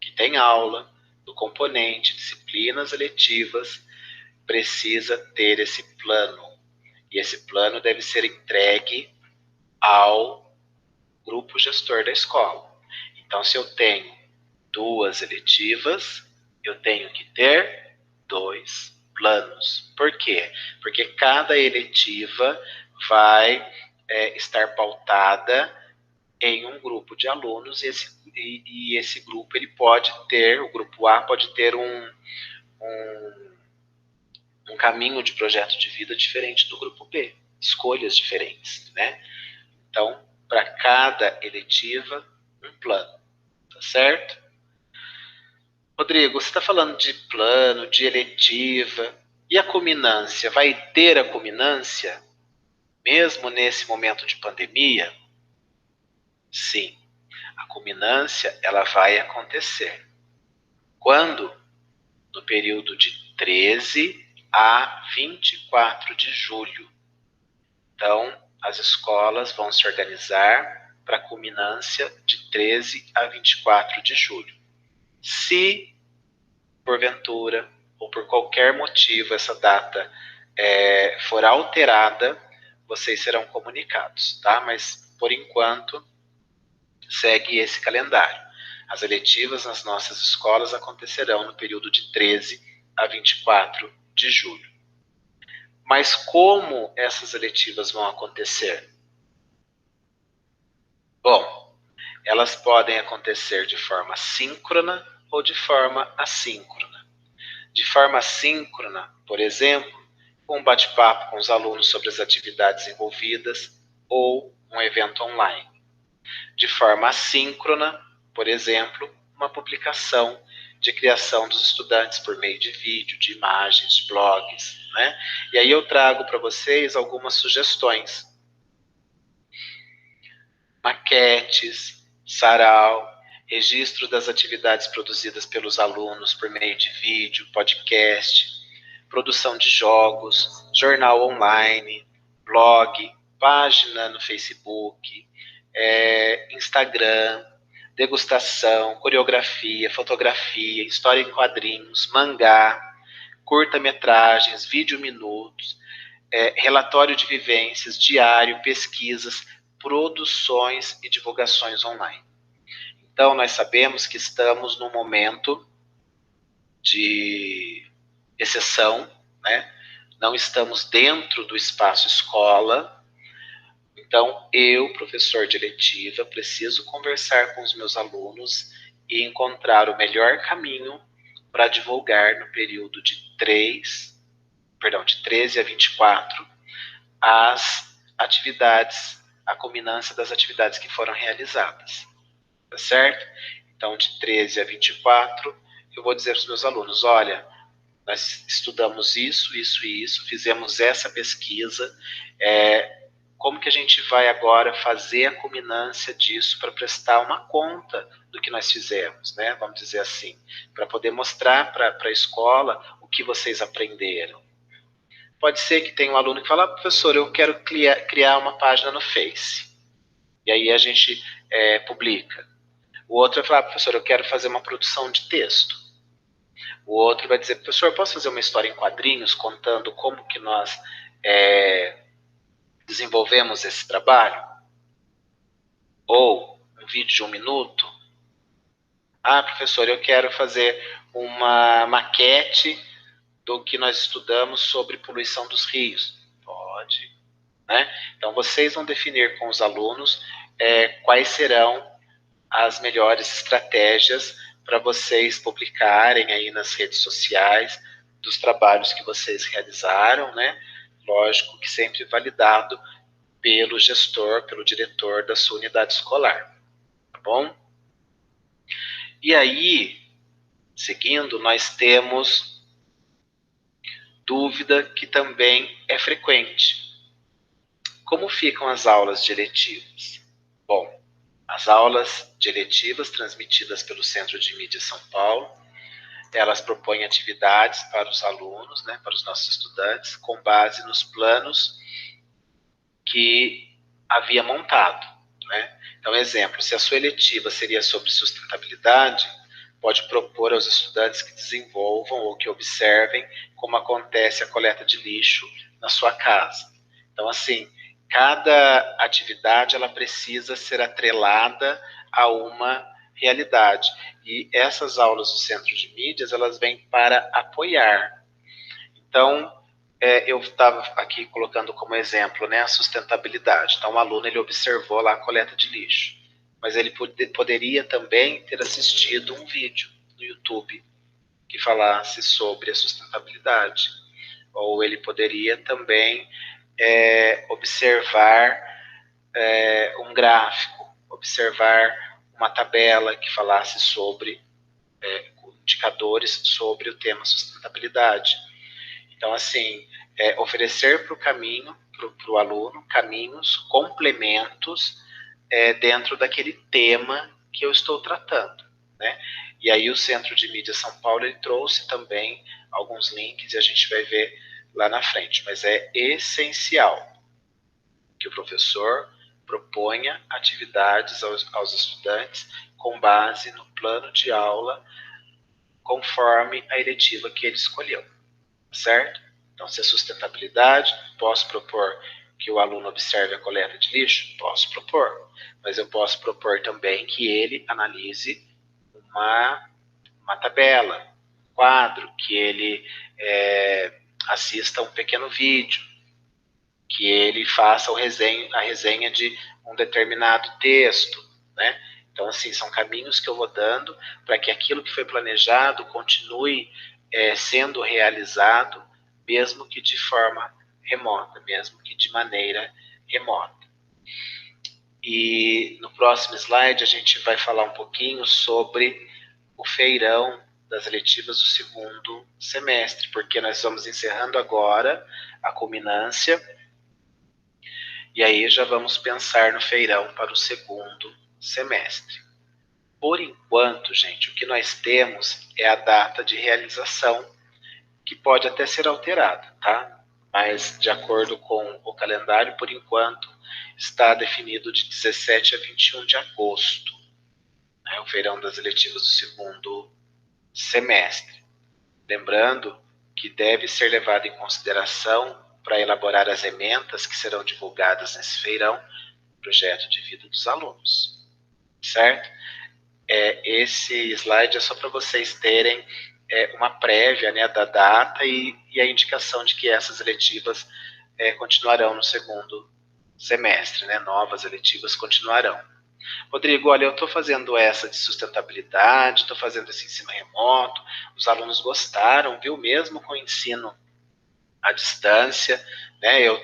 que tem aula do componente disciplinas eletivas precisa ter esse plano. E esse plano deve ser entregue ao grupo gestor da escola. Então, se eu tenho 2 eletivas, eu tenho que ter 2 planos. Por quê? Porque cada eletiva vai estar pautada em um grupo de alunos, e esse grupo, ele pode ter, o grupo A pode ter um caminho de projeto de vida diferente do grupo B, escolhas diferentes, né? Então, para cada eletiva, um plano, tá certo? Rodrigo, você está falando de plano, de eletiva, e a culminância? Vai ter a culminância, mesmo nesse momento de pandemia? Sim, a culminância, ela vai acontecer. Quando? No período de 13 a 24 de julho. Então, as escolas vão se organizar para a culminância de 13 a 24 de julho. Se, porventura, ou por qualquer motivo, essa data for alterada, vocês serão comunicados, tá? Mas, por enquanto, segue esse calendário. As eletivas nas nossas escolas acontecerão no período de 13 a 24 de julho. Mas como essas eletivas vão acontecer? Bom, elas podem acontecer de forma síncrona ou de forma assíncrona. De forma síncrona, por exemplo, um bate-papo com os alunos sobre as atividades envolvidas ou um evento online. De forma assíncrona, por exemplo, uma publicação de criação dos estudantes por meio de vídeo, de imagens, de blogs, né? E aí eu trago para vocês algumas sugestões. Maquetes, sarau, registro das atividades produzidas pelos alunos por meio de vídeo, podcast, produção de jogos, jornal online, blog, página no Facebook, Instagram, degustação, coreografia, fotografia, história em quadrinhos, mangá, curta-metragens, vídeo-minutos, relatório de vivências, diário, pesquisas, produções e divulgações online. Então, nós sabemos que estamos num momento de exceção, né? Não estamos dentro do espaço escola. Então, eu, professor de eletiva, preciso conversar com os meus alunos e encontrar o melhor caminho para divulgar no período de 13 a 24, as atividades, a culminância das atividades que foram realizadas. Tá certo? Então, de 13 a 24, eu vou dizer para os meus alunos, olha, nós estudamos isso, isso e isso, fizemos essa pesquisa, como que a gente vai agora fazer a culminância disso para prestar uma conta do que nós fizemos, né? Vamos dizer assim, para poder mostrar para a escola o que vocês aprenderam. Pode ser que tenha um aluno que fala, professor, eu quero criar uma página no Face. e aí a gente publica. O outro vai falar, professor, eu quero fazer uma produção de texto. O outro vai dizer, professor, eu posso fazer uma história em quadrinhos contando como que nós desenvolvemos esse trabalho? Ou um vídeo de 1 minuto? Ah, professor, eu quero fazer uma maquete do que nós estudamos sobre poluição dos rios. Pode, né? Então, vocês vão definir com os alunos quais serão as melhores estratégias para vocês publicarem aí nas redes sociais dos trabalhos que vocês realizaram, né? Lógico que sempre validado pelo gestor, pelo diretor da sua unidade escolar, tá bom? E aí, seguindo, nós temos dúvida que também é frequente. Como ficam as aulas de eletivas? Bom, as aulas de eletivas transmitidas pelo Centro de Mídia São Paulo, elas propõem atividades para os alunos, né, para os nossos estudantes, com base nos planos que havia montado, né? Então, exemplo, se a sua eletiva seria sobre sustentabilidade, pode propor aos estudantes que desenvolvam ou que observem como acontece a coleta de lixo na sua casa. Então, assim, cada atividade ela precisa ser atrelada a uma realidade. E essas aulas do Centro de Mídias, elas vêm para apoiar. Então, eu estava aqui colocando como exemplo, né, a sustentabilidade. Então, o aluno ele observou lá a coleta de lixo, mas ele poderia também ter assistido um vídeo no YouTube que falasse sobre a sustentabilidade. Ou ele poderia também observar um gráfico, observar uma tabela que falasse sobre indicadores sobre o tema sustentabilidade. Então, assim, oferecer para o caminho, para o aluno, caminhos, complementos dentro daquele tema que eu estou tratando, né? E aí o Centro de Mídia São Paulo ele trouxe também alguns links e a gente vai ver lá na frente, mas é essencial que o professor proponha atividades aos estudantes com base no plano de aula conforme a eletiva que ele escolheu, certo? Então, se é sustentabilidade, posso propor que o aluno observe a coleta de lixo? Posso propor, mas eu posso propor também que ele analise uma tabela, um quadro, que ele assista um pequeno vídeo, que ele faça a resenha de um determinado texto, né? Então, assim, são caminhos que eu vou dando para que aquilo que foi planejado continue sendo realizado, mesmo que de forma remota, mesmo que de maneira remota. E no próximo slide a gente vai falar um pouquinho sobre o feirão das eletivas do segundo semestre, porque nós estamos encerrando agora a culminância e aí já vamos pensar no feirão para o segundo semestre. Por enquanto, gente, o que nós temos é a data de realização, que pode até ser alterada, tá? Mas de acordo com o calendário, por enquanto, está definido de 17 a 21 de agosto, né, o feirão das eletivas do segundo semestre. Lembrando que deve ser levado em consideração para elaborar as ementas que serão divulgadas nesse feirão, projeto de vida dos alunos, certo? Esse slide é só para vocês terem uma prévia, né, da data e a indicação de que essas eletivas continuarão no segundo semestre, né, novas eletivas continuarão. Rodrigo, olha, eu estou fazendo essa de sustentabilidade, estou fazendo esse ensino remoto, os alunos gostaram, viu, mesmo com o ensino à distância, né, eu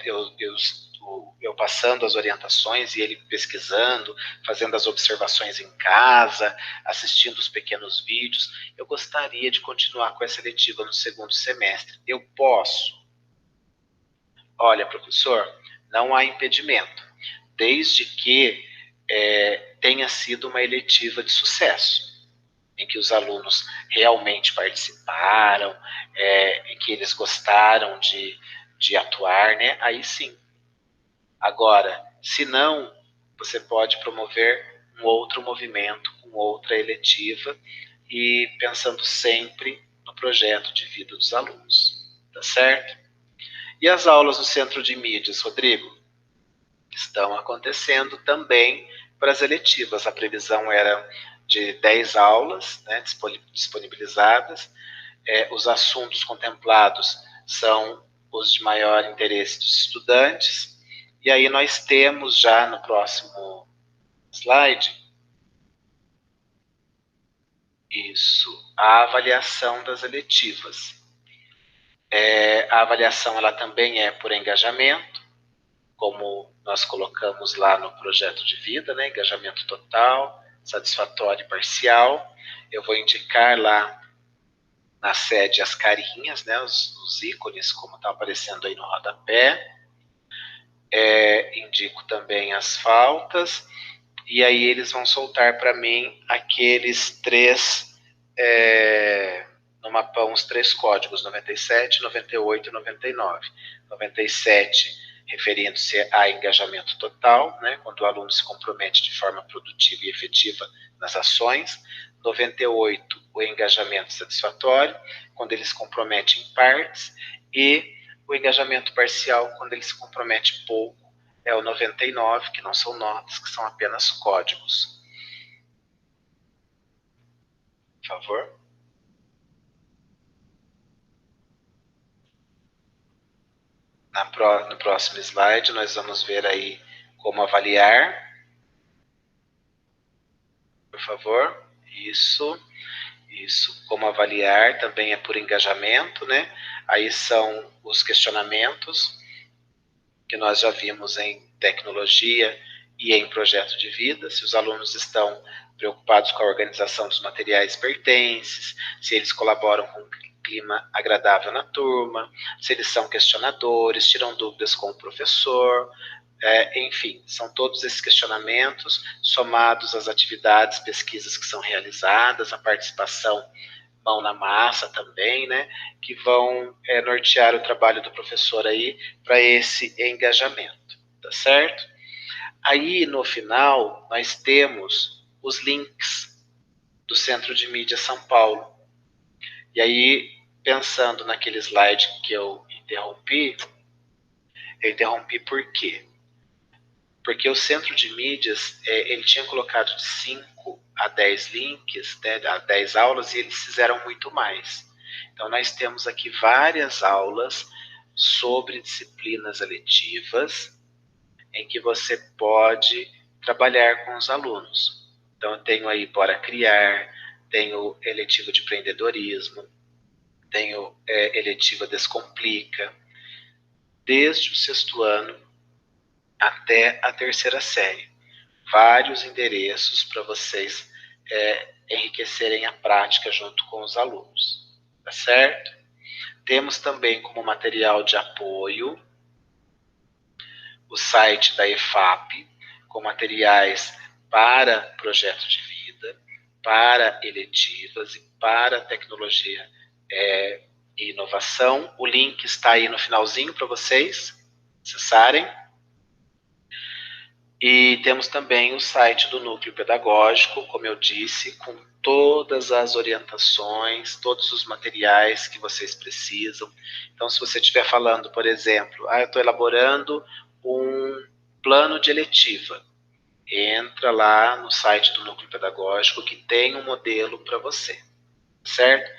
passando as orientações e ele pesquisando, fazendo as observações em casa, assistindo os pequenos vídeos. Eu gostaria de continuar com essa letiva no segundo semestre. Eu posso? Olha, professor, não há impedimento, desde que tenha sido uma eletiva de sucesso, em que os alunos realmente participaram, em que eles gostaram de atuar, né? Aí sim. Agora, se não, você pode promover um outro movimento, com outra eletiva, e pensando sempre no projeto de vida dos alunos, tá certo? E as aulas no Centro de Mídias, Rodrigo? Estão acontecendo também para as eletivas. A previsão era de 10 aulas, né, disponibilizadas. Os assuntos contemplados são os de maior interesse dos estudantes. E aí nós temos já no próximo slide a avaliação das eletivas. A avaliação ela também é por engajamento, como nós colocamos lá no projeto de vida, né? Engajamento total, satisfatório e parcial. Eu vou indicar lá na sede as carinhas, né? Os ícones, como está aparecendo aí no rodapé. Indico também as faltas, e aí eles vão soltar para mim aqueles três, no mapão, os três códigos, 97, 98 e 99. 97 referindo-se a engajamento total, né, quando o aluno se compromete de forma produtiva e efetiva nas ações. 98, o engajamento satisfatório, quando ele se compromete em partes, e o engajamento parcial, quando ele se compromete pouco, é o 99, que não são notas, que são apenas códigos. Por favor. No próximo slide, nós vamos ver aí como avaliar. Por favor. Isso. Como avaliar também é por engajamento, né? Aí são os questionamentos que nós já vimos em tecnologia e em projeto de vida, se os alunos estão preocupados com a organização dos materiais pertences, se eles colaboram com um clima agradável na turma, se eles são questionadores, tiram dúvidas com o professor, enfim, são todos esses questionamentos somados às atividades, pesquisas que são realizadas, a participação mão na massa também, né, que vão nortear o trabalho do professor aí para esse engajamento, tá certo? Aí no final nós temos os links do Centro de Mídia São Paulo. E aí, pensando naquele slide que eu interrompi por quê? Porque o Centro de Mídias, ele tinha colocado de 5 a 10 links, né, a 10 aulas, e eles fizeram muito mais. Então, nós temos aqui várias aulas sobre disciplinas eletivas, em que você pode trabalhar com os alunos. Então, eu tenho aí Bora Criar, tenho eletiva de empreendedorismo, tenho eletiva Descomplica, desde o 6º ano até a 3ª série. Vários endereços para vocês enriquecerem a prática junto com os alunos, tá certo? Temos também como material de apoio o site da EFAP, com materiais para projeto de vida, para eletivas e para tecnologia e inovação. O link está aí no finalzinho para vocês acessarem. E temos também o site do Núcleo Pedagógico, como eu disse, com todas as orientações, todos os materiais que vocês precisam. Então, se você estiver falando, por exemplo, eu estou elaborando um plano de eletiva, entra lá no site do Núcleo Pedagógico que tem um modelo para você, certo?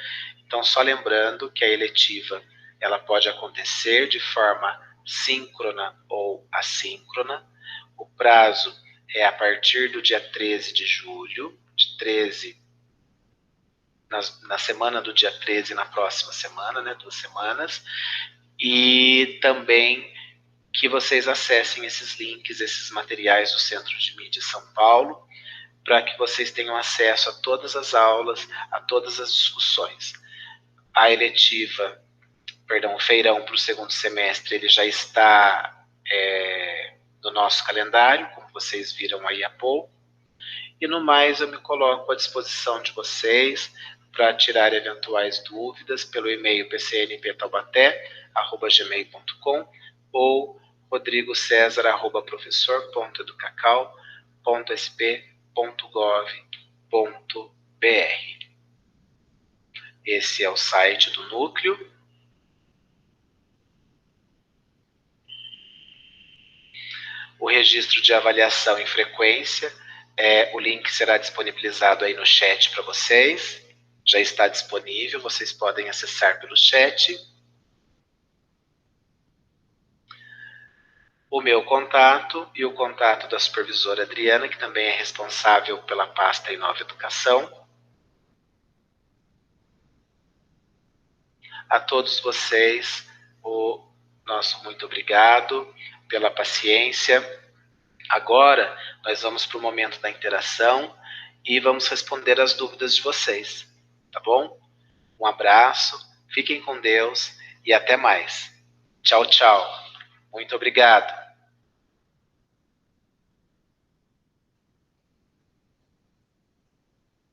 Então, só lembrando que a eletiva ela pode acontecer de forma síncrona ou assíncrona. O prazo é a partir do dia 13 de julho, de 13, na semana do dia 13 e na próxima semana, né, 2 semanas, e também que vocês acessem esses links, esses materiais do Centro de Mídia São Paulo, para que vocês tenham acesso a todas as aulas, a todas as discussões. A eletiva, o feirão para o 2º semestre, ele já está no nosso calendário, como vocês viram aí há pouco. E no mais, eu me coloco à disposição de vocês para tirar eventuais dúvidas pelo e-mail pcnptaubaté@gmail.com ou rodrigocesar@professor.educacau.com.br. Esse é o site do núcleo. O registro de avaliação em frequência, o link será disponibilizado aí no chat para vocês. Já está disponível, vocês podem acessar pelo chat. O meu contato e o contato da supervisora Adriana, que também é responsável pela pasta Inova Educação. A todos vocês, o nosso muito obrigado pela paciência. Agora, nós vamos para o momento da interação e vamos responder as dúvidas de vocês, tá bom? Um abraço, fiquem com Deus e até mais. Tchau, tchau. Muito obrigado.